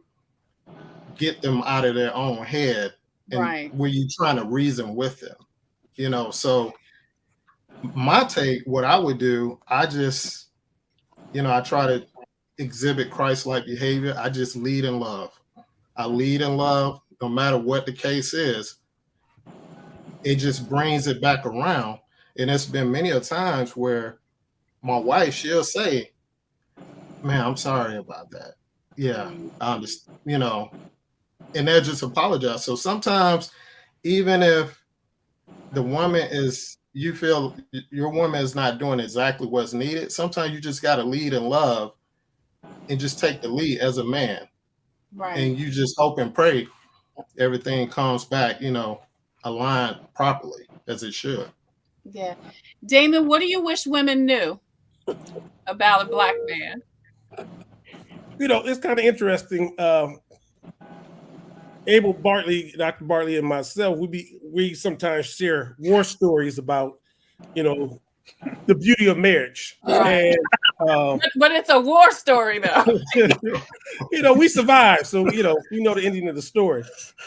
get them out of their own head, and right, where you're trying to reason with them. So my take, what I would do, I just, I try to exhibit Christ-like behavior. I just lead in love. I lead in love, no matter what the case is. It just brings it back around. And it's been many a times where my wife, she'll say, man, I'm sorry about that. Yeah, I understand, and they'll just apologize. So sometimes, even if the woman you feel your woman is not doing exactly what's needed, sometimes you just got to lead in love and just take the lead as a man. right. And you just hope and pray everything comes back, aligned properly as it should. Yeah. Damon, what do you wish women knew about a Black man? It's kind of interesting. Abel Bartley, Dr. Bartley, and myself, we sometimes share war stories about, the beauty of marriage. Right. And but it's a war story, though. We survived, so we know the ending of the story.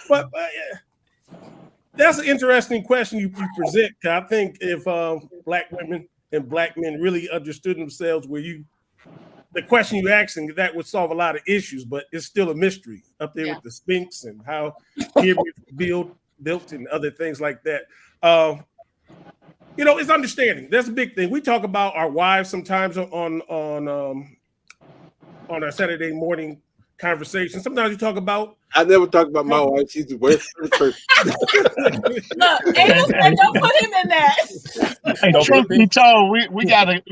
But that's an interesting question you present. I think if Black women and Black men really understood themselves, the question you asking, that would solve a lot of issues, but it's still a mystery up there with the Sphinx and how pyramids built and other things like that. It's understanding. That's a big thing. We talk about our wives sometimes on our Saturday morning conversation. Sometimes you talk about. I never talk about my wife. She's the worst person. Look, Abel said don't put him in that. Hey, truth be told, we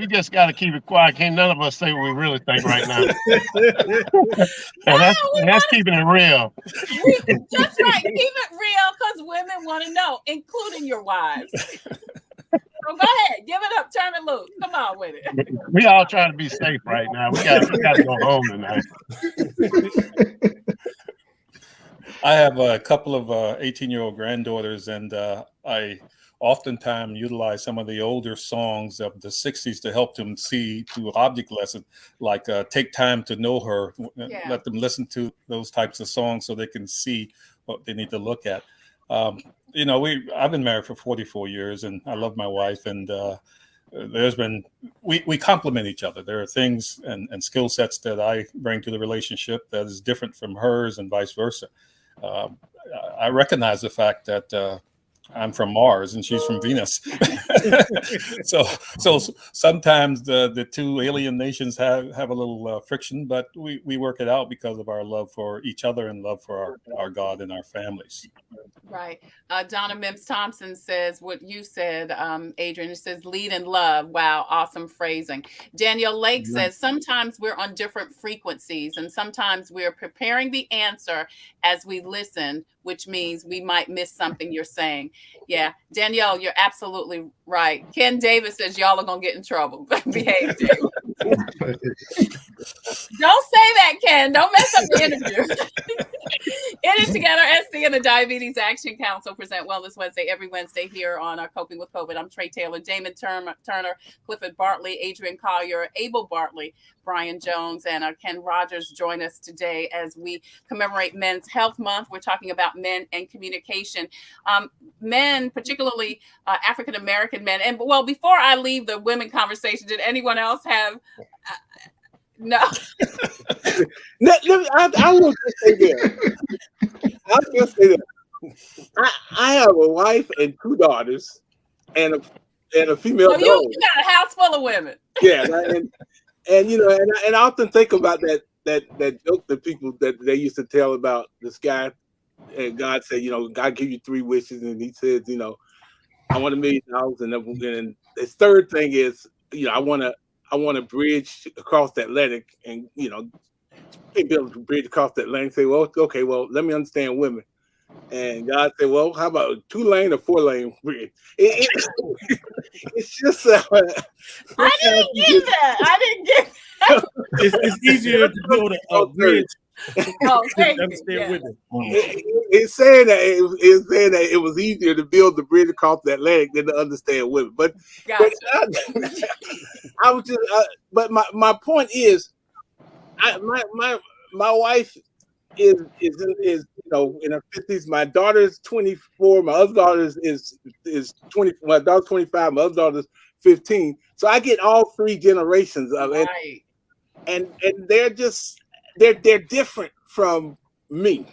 just gotta keep it quiet. Can't none of us say what we really think right now. And that's keeping it real. That's right. Keep it real because women want to know, including your wives. So go ahead, give it up, turn it loose. Come on with it. We all trying to be safe right now. We got to go home tonight. I have a couple of 18-year-old granddaughters, and I oftentimes utilize some of the older songs of the 60s to help them see through object lesson, like Take Time to Know Her. Yeah. Let them listen to those types of songs so they can see what they need to look at. You know, I've been married for 44 years, and I love my wife, and we complement each other. There are things and skill sets that I bring to the relationship that is different from hers and vice versa. I recognize the fact that I'm from Mars and she's from Venus. so sometimes the two alien nations have a little friction, but we work it out because of our love for each other and love for our God and our families. Right. Donna Mims Thompson says what you said, Adrian. It says lead in love. Wow. Awesome phrasing. Danielle Lake says sometimes we're on different frequencies and sometimes we're preparing the answer as we listen, which means we might miss something you're saying. Yeah. Danielle, you're absolutely right. Ken Davis says y'all are going to get in trouble. Behave, David. Don't say that, Ken. Don't mess up the interview. It is Together SC and the Diabetes Action Council present Wellness Wednesday every Wednesday here on Coping with COVID. I'm Tre Tailor, Damon Turner, Clifford Bartley, Adrian Collier, Abel Bartley, Brian Jones, and Ken Rogers join us today as we commemorate Men's Health Month. We're talking about men and communication. Men, particularly African-American men. And well, before I leave the women conversation, did anyone else have... No. I will just say this. I'll just say this. I have a wife and two daughters, and a female dog. You got a house full of women. Yeah, and you know, and I often think about that joke that people that they used to tell about this guy, and God said, you know, God give you 3 wishes, and He says, you know, I want $1 million, and his third thing is, you know, I want to bridge across the Atlantic, and you know, build a bridge across the Atlantic. Say, well, okay, well, let me understand women. And God said, well, how about a 2-lane or 4-lane bridge? It's just. I didn't get that. It's easier to build a bridge. It's saying that it was easier to build the bridge across the Atlantic than to understand women. But I was just. But my point is, my wife is you know, in her 50s. My daughter is 24. My other daughter is 20. My daughter's 25. My other daughter's 15. So I get all 3 generations of it, and they're different from me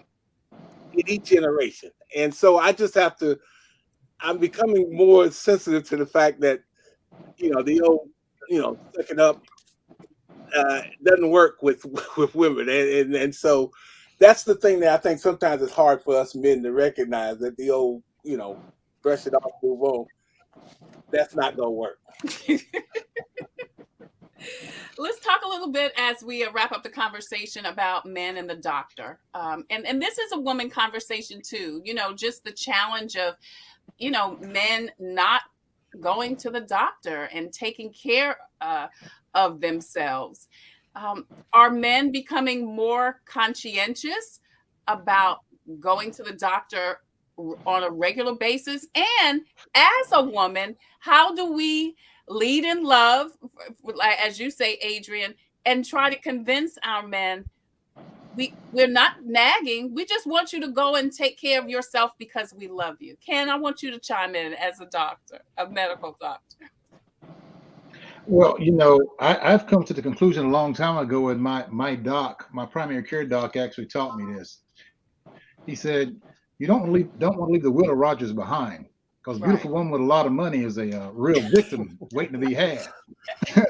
in each generation. And so I just have to, I'm becoming more sensitive to the fact that, you know, the old, you know, sucking up doesn't work with women. And so that's the thing that I think sometimes it's hard for us men to recognize, that the old, you know, brush it off, move on. That's not going to work. Let's talk a little bit as we wrap up the conversation about men and the doctor. And this is a woman conversation too, you know, just the challenge of, you know, men not going to the doctor and taking care of themselves. Are men becoming more conscientious about going to the doctor on a regular basis? And as a woman, how do we lead in love, as you say, Adrian, and try to convince our men we're not nagging. We just want you to go and take care of yourself because we love you. Ken, I want you to chime in as a doctor, a medical doctor. Well, you know, I've come to the conclusion a long time ago, and my doc, my primary care doc, actually taught me this. He said, you don't want to leave the widow Rogers behind, because a beautiful woman with a lot of money is a real victim waiting to be had.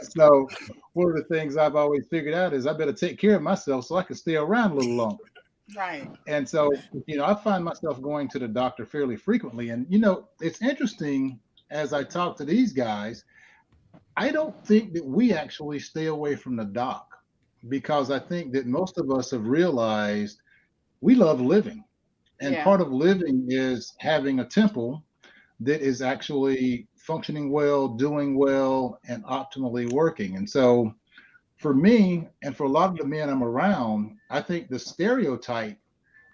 So one of the things I've always figured out is I better take care of myself so I can stay around a little longer. Right. And so, I find myself going to the doctor fairly frequently. And, it's interesting as I talk to these guys, I don't think that we actually stay away from the doc because I think that most of us have realized we love living. And Yeah. part of living is having a temple that is actually functioning well, doing well, and optimally working. And so, for me, and for a lot of the men I'm around, I think the stereotype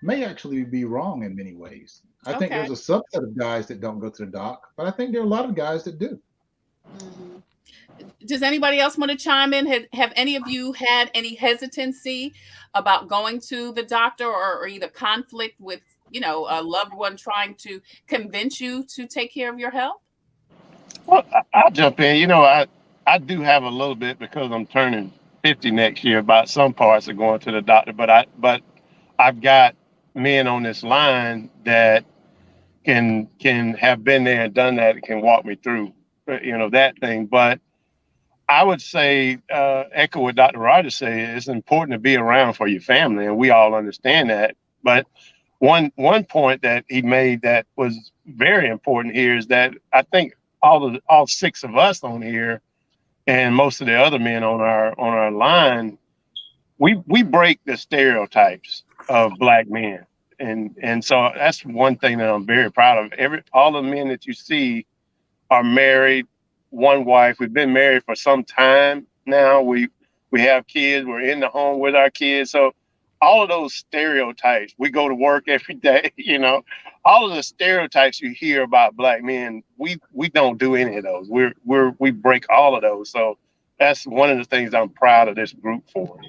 may actually be wrong in many ways. I think Okay. there's a subset of guys that don't go to the doc, but I think there are a lot of guys that do. Mhm. Does anybody else want to chime in? Have any of you had any hesitancy about going to the doctor or either conflict with, a loved one trying to convince you to take care of your health? Well, I'll jump in. I do have a little bit because I'm turning 50 next year about some parts of going to the doctor, but I've got men on this line that can have been there and done that and can walk me through, that thing. But I would say, echo what Dr. Rogers said, it's important to be around for your family, and we all understand that. But one point that he made that was very important here is that I think all six of us on here and most of the other men on our line, we break the stereotypes of Black men. And so that's one thing that I'm very proud of. All the men that you see are married, one wife. We've been married for some time now. We have kids. We're in the home with our kids. So all of those stereotypes, we go to work every day, all of the stereotypes you hear about Black men, we don't do any of those. We break all of those. So that's one of the things I'm proud of this group for,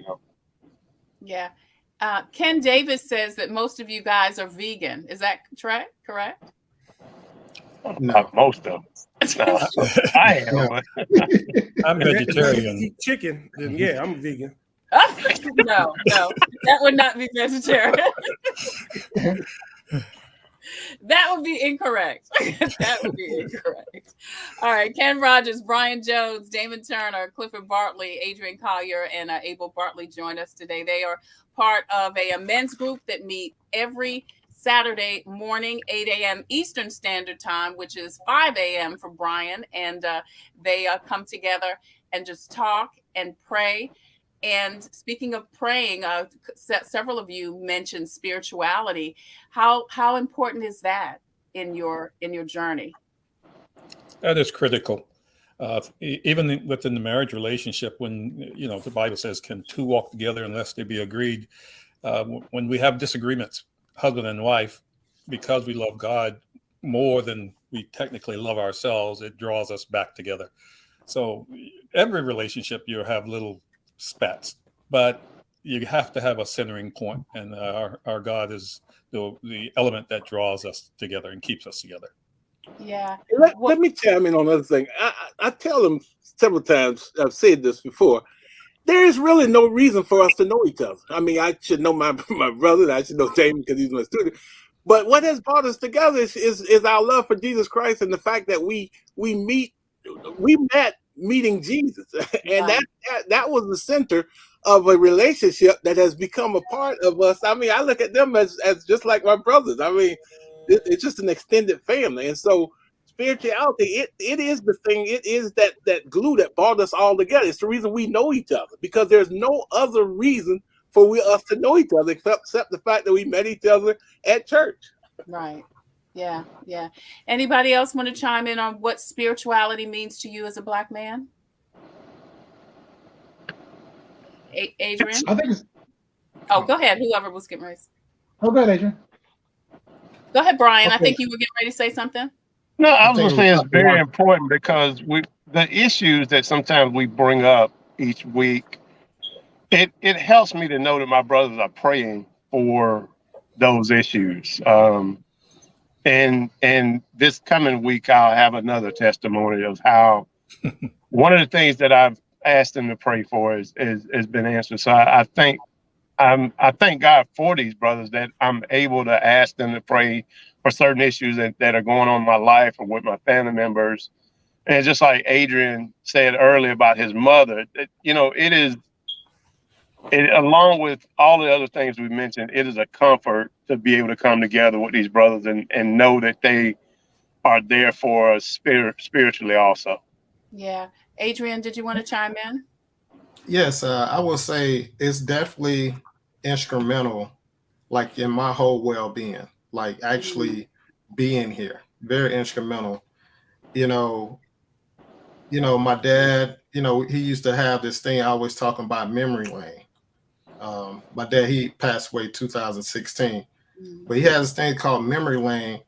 Yeah. Ken Davis says that most of you guys are vegan. Is that correct? No. Most of them. No, I am. No. But I'm If you vegetarian. eat chicken, then yeah, I'm vegan. No, that would not be vegetarian. That would be incorrect. That would be incorrect. All right. Ken Rogers, Brian Jones, Damon Turner, Clifford Bartley, Adrian Collier, and Abel Bartley joined us today. They are part of a men's group that meet every Saturday morning, 8 a.m. Eastern Standard Time, which is 5 a.m. for Brian. And they come together and just talk and pray. And speaking of praying, several of you mentioned spirituality. How important is that in your journey? That is critical. Even within the marriage relationship, when the Bible says, "Can two walk together unless they be agreed?" When we have disagreements, husband and wife, because we love God more than we technically love ourselves, it draws us back together. So every relationship you have little spats, but you have to have a centering point, and our God is the element that draws us together and keeps us together. Yeah. Let me chime in on another thing. I tell them several times, I've said this before, there is really no reason for us to know each other. I mean, I should know my brother, I should know Damon because he's my student. But what has brought us together is our love for Jesus Christ and the fact that we met meeting Jesus. And that was the center of a relationship that has become a part of us. I mean, I look at them as just like my brothers. I mean, it's just an extended family. And so spirituality, it is the thing, it is that glue that brought us all together. It's the reason we know each other, because there's no other reason for us to know each other except the fact that we met each other at church. Right. Yeah. Anybody else want to chime in on what spirituality means to you as a Black man? Adrian? I think go ahead. Whoever was getting ready. go ahead, Adrian. Go ahead, Brian. Okay. I think you were getting ready to say something. No, I was going to say it's very important because the issues that sometimes we bring up each week, it helps me to know that my brothers are praying for those issues. And this coming week, I'll have another testimony of how one of the things that I've asked them to pray for has been answered. So I thank God for these brothers that I'm able to ask them to pray for certain issues that are going on in my life or with my family members. And just like Adrian said earlier about his mother, along with all the other things we mentioned, it is a comfort to be able to come together with these brothers and know that they are there for us spiritually also. Yeah. Adrian, did you want to chime in? Yes, I will say it's definitely instrumental, like in my whole well-being, like actually being here, very instrumental. You know, my dad, he used to have this thing always talking about memory lane. My dad, he passed away 2016, but he has this thing called memory lane,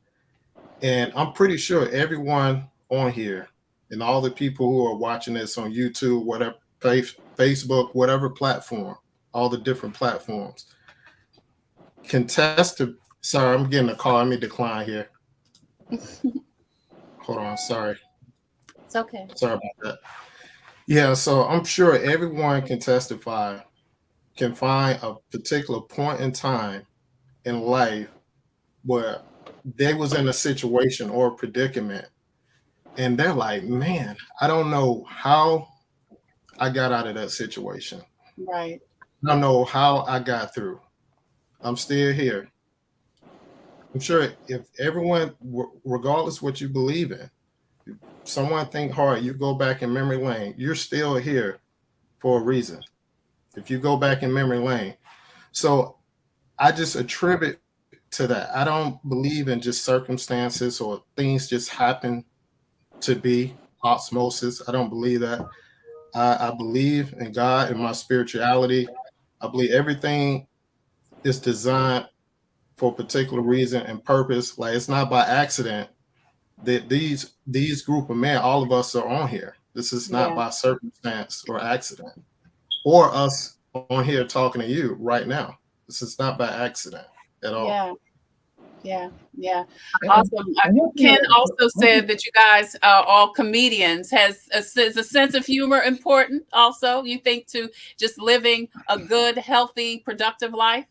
and I'm pretty sure everyone on here and all the people who are watching this on YouTube, whatever, Facebook, whatever platform, all the different platforms, can test to. Sorry, I'm getting a call. Let me decline here. Hold on. Sorry. It's okay. Sorry about that. Yeah, so I'm sure everyone can testify, can find a particular point in time in life where they was in a situation or a predicament, and they're like, man, I don't know how I got out of that situation. Right. I don't know how I got through. I'm still here. I'm sure if everyone, regardless what you believe in, if someone think hard, you go back in memory lane, you're still here for a reason. If you go back in memory lane. So I just attribute to that. I don't believe in just circumstances or things just happen to be osmosis. I don't believe that. I believe in God and my spirituality. I believe everything is designed for a particular reason and purpose. Like it's not by accident that these group of men, all of us are on here. This is not by circumstance or accident, or us on here talking to you right now. This is not by accident at all. Yeah. Awesome. Ken also said that you guys are all comedians. Is a sense of humor important also, you think, to just living a good, healthy, productive life?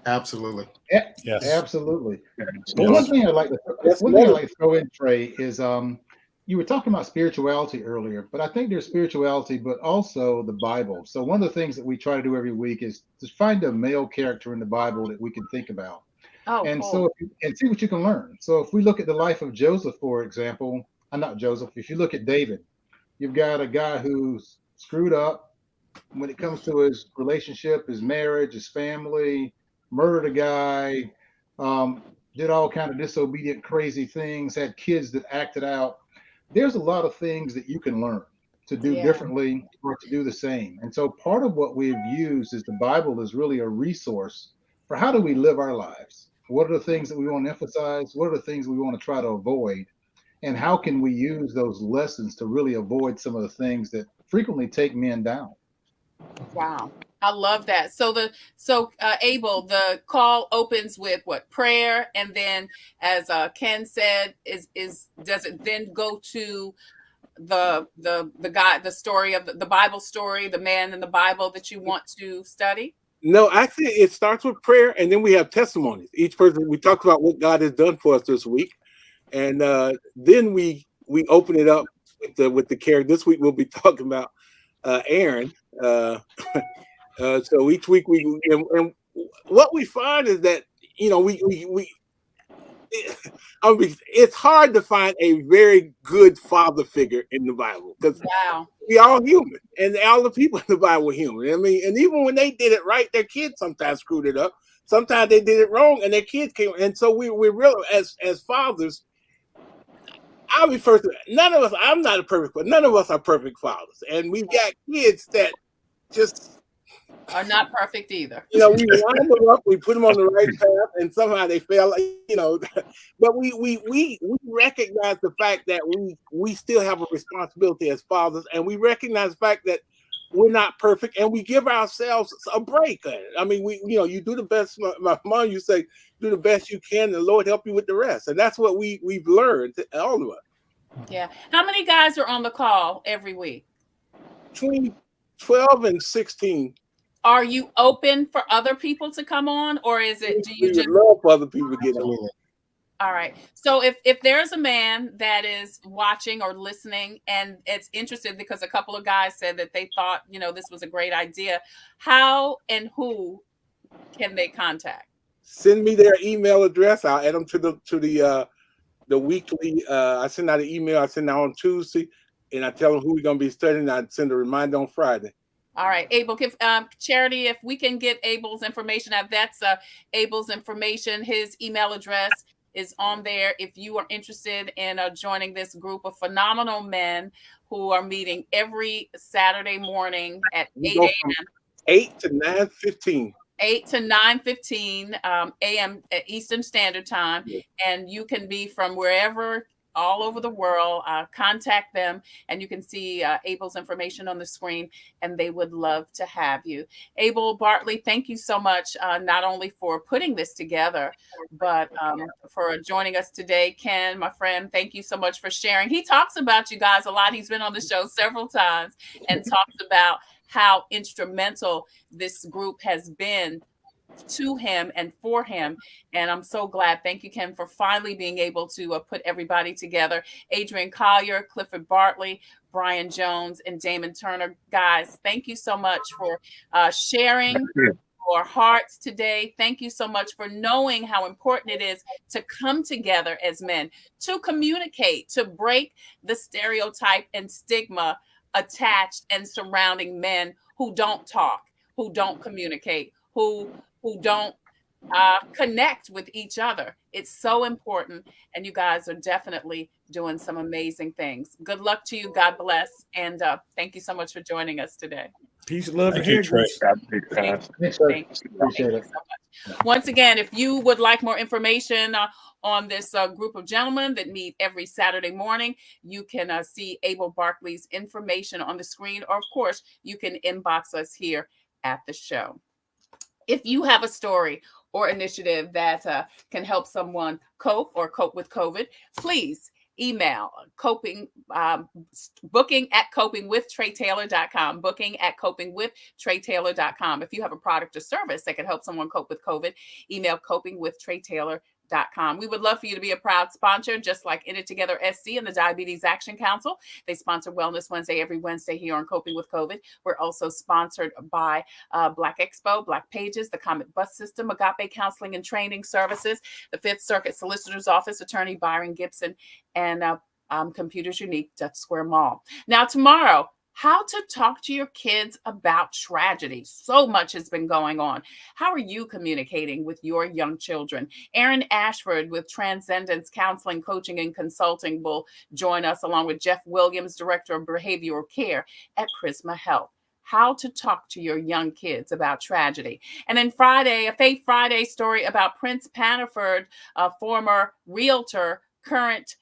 Absolutely. Yes. Absolutely. Yes. Well, one thing I'd like to throw in, Trey, is you were talking about spirituality earlier, but I think there's spirituality, but also the Bible. So one of the things that we try to do every week is to find a male character in the Bible that we can think about. And cool. and see what you can learn. So if we look at the life of Joseph, for example, not Joseph, if you look at David, you've got a guy who's screwed up when it comes to his relationship, his marriage, his family, murdered a guy, did all kind of disobedient, crazy things, had kids that acted out. There's a lot of things that you can learn to do differently or to do the same. And so part of what we've used is the Bible is really a resource for how do we live our lives? What are the things that we want to emphasize? What are the things we want to try to avoid? And how can we use those lessons to really avoid some of the things that frequently take men down? Wow. I love that. So Abel, the call opens with what? Prayer, and then, as Ken said, does it then go to the guy, the story of the Bible story, the man in the Bible that you want to study? No, actually, it starts with prayer, and then we have testimonies. Each person, we talk about what God has done for us this week, and then we open it up with the character. This week we'll be talking about Aaron. So each week and what we find is that it's hard to find a very good father figure in the Bible because we all human, and all the people in the Bible are human. I mean, and even when they did it right, their kids sometimes screwed it up. Sometimes they did it wrong, and their kids came. And so we're real as fathers. I'll be first. None of us. I'm not a perfect, but none of us are perfect fathers, and we've got kids that just are not perfect either. We wind them up, we put them on the right path, and somehow they fail. But we recognize the fact that we still have a responsibility as fathers, and we recognize the fact that we're not perfect, and we give ourselves a break. I mean, you do the best. My mom used to say, do the best you can, and the Lord help you with the rest. And that's what we've learned, all of us. Yeah. How many guys are on the call every week? Between 12 and 16. Are you open for other people to come on, or is it? Do you just love for other people to get on? All right. So if there's a man that is watching or listening and it's interested, because a couple of guys said that they thought, this was a great idea, how and who can they contact? Send me their email address. I'll add them to the weekly. I send out an email. I send out on Tuesday, and I tell them who we're gonna be studying. I send a reminder on Friday. All right, Abel, Charity, if we can get Abel's information, that's Abel's information. His email address is on there. If you are interested in joining this group of phenomenal men who are meeting every Saturday morning at 8 a.m. 8 to 9:15. 8 to 9:15 a.m. Eastern Standard Time. Yeah. And you can be from wherever, all over the world. Contact them, and you can see Abel's information on the screen, and they would love to have you. Abel Bartley, thank you so much, not only for putting this together, but for joining us today. Ken, my friend, thank you so much for sharing. He talks about you guys a lot. He's been on the show several times and talks about how instrumental this group has been to him and for him. And I'm so glad. Thank you, Ken, for finally being able to put everybody together. Adrian Collier, Clifford Bartley, Brian Jones, and Damon Turner. Guys, thank you so much for sharing your hearts today. Thank you so much for knowing how important it is to come together as men, to communicate, to break the stereotype and stigma attached and surrounding men who don't talk, who don't communicate, who don't connect with each other. It's so important. And you guys are definitely doing some amazing things. Good luck to you. God bless. And thank you so much for joining us today. Peace, love, and hair. Thank you so much. Once again, if you would like more information on this group of gentlemen that meet every Saturday morning, you can see Abel Bartley's information on the screen, or of course, you can inbox us here at the show. If you have a story or initiative that can help someone cope with COVID, please email booking at copingwithtretailor.com, booking at copingwithtretailor.com. If you have a product or service that can help someone cope with COVID, email copingwithtretailor.com. We would love for you to be a proud sponsor, just like In It Together SC and the Diabetes Action Council. They sponsor Wellness Wednesday every Wednesday here on Coping with COVID. We're also sponsored by Black Expo, Black Pages, the Comet Bus System, Agape Counseling and Training Services, the Fifth Circuit Solicitor's Office, Attorney Byron Gibson, and Computers Unique, Dutch Square Mall. Now, tomorrow, how to talk to your kids about tragedy. So much has been going on. How are you communicating with your young children? Aaron Ashford with Transcendence Counseling, Coaching, and Consulting will join us, along with Jeff Williams, Director of Behavioral Care at Prisma Health. How to talk to your young kids about tragedy. And then Friday, a Faith Friday story about Prince Panaford, a former realtor, current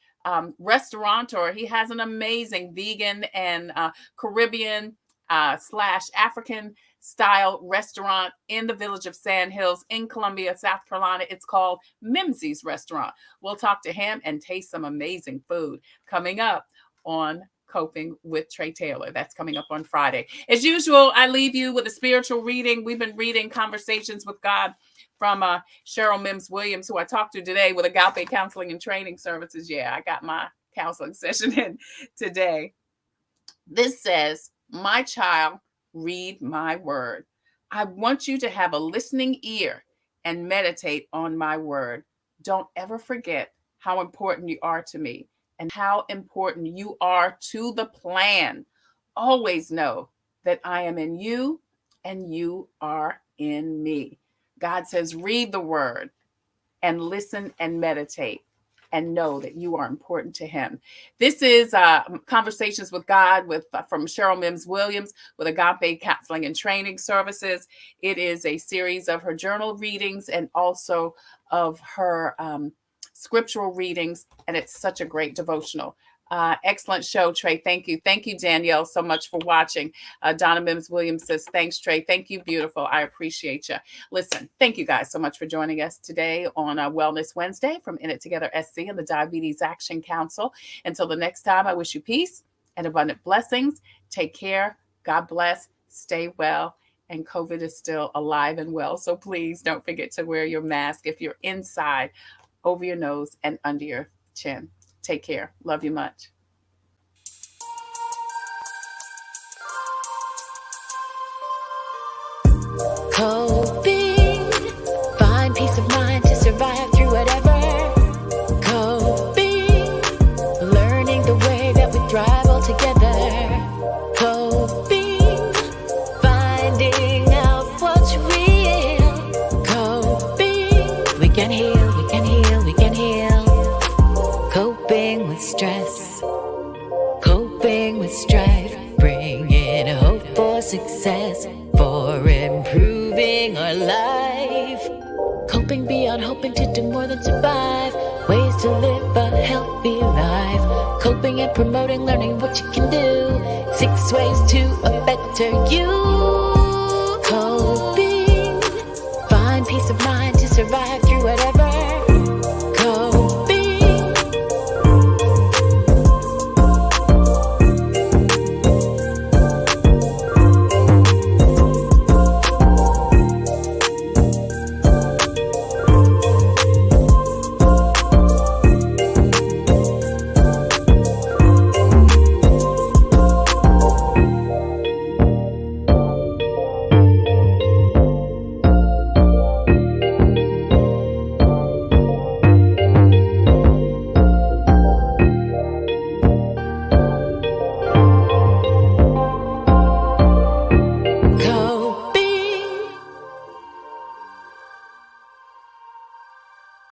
restaurateur. He has an amazing vegan and Caribbean / African style restaurant in the village of Sand Hills in Columbia, South Carolina. It's called Mimsy's Restaurant. We'll talk to him and taste some amazing food coming up on Coping with Tre Tailor. That's coming up on Friday. As usual, I leave you with a spiritual reading. We've been reading Conversations with God from Cheryl Mims Williams, who I talked to today with Agape Counseling and Training Services. Yeah, I got my counseling session in today. This says, "My child, read my word. I want you to have a listening ear and meditate on my word. Don't ever forget how important you are to me and how important you are to the plan. Always know that I am in you and you are in me." God says, read the word and listen and meditate and know that you are important to him. This is Conversations with God from Cheryl Mims Williams with Agape Counseling and Training Services. It is a series of her journal readings and also of her scriptural readings, and it's such a great devotional. Excellent show, Tre. Thank you. Thank you, Danielle, so much for watching. Donna Mims Williams says, thanks, Tre. Thank you, beautiful. I appreciate you. Listen, thank you guys so much for joining us today on Wellness Wednesday from In It Together SC and the Diabetes Action Council. Until the next time, I wish you peace and abundant blessings. Take care. God bless. Stay well. And COVID is still alive and well. So please don't forget to wear your mask if you're inside over your nose and under your chin. Take care. Love you much. Coping, find peace of mind to survive through whatever. Coping, learning the way that we thrive all together. Coping, finding out what's real. Coping, we can heal, we can heal, we can heal. Coping with stress, coping with strife, bringing hope for success, for improving our life. Coping beyond hoping to do more than survive, ways to live a healthy life. Coping and promoting, learning what you can do, 6 ways to a better you. Coping, find peace of mind to survive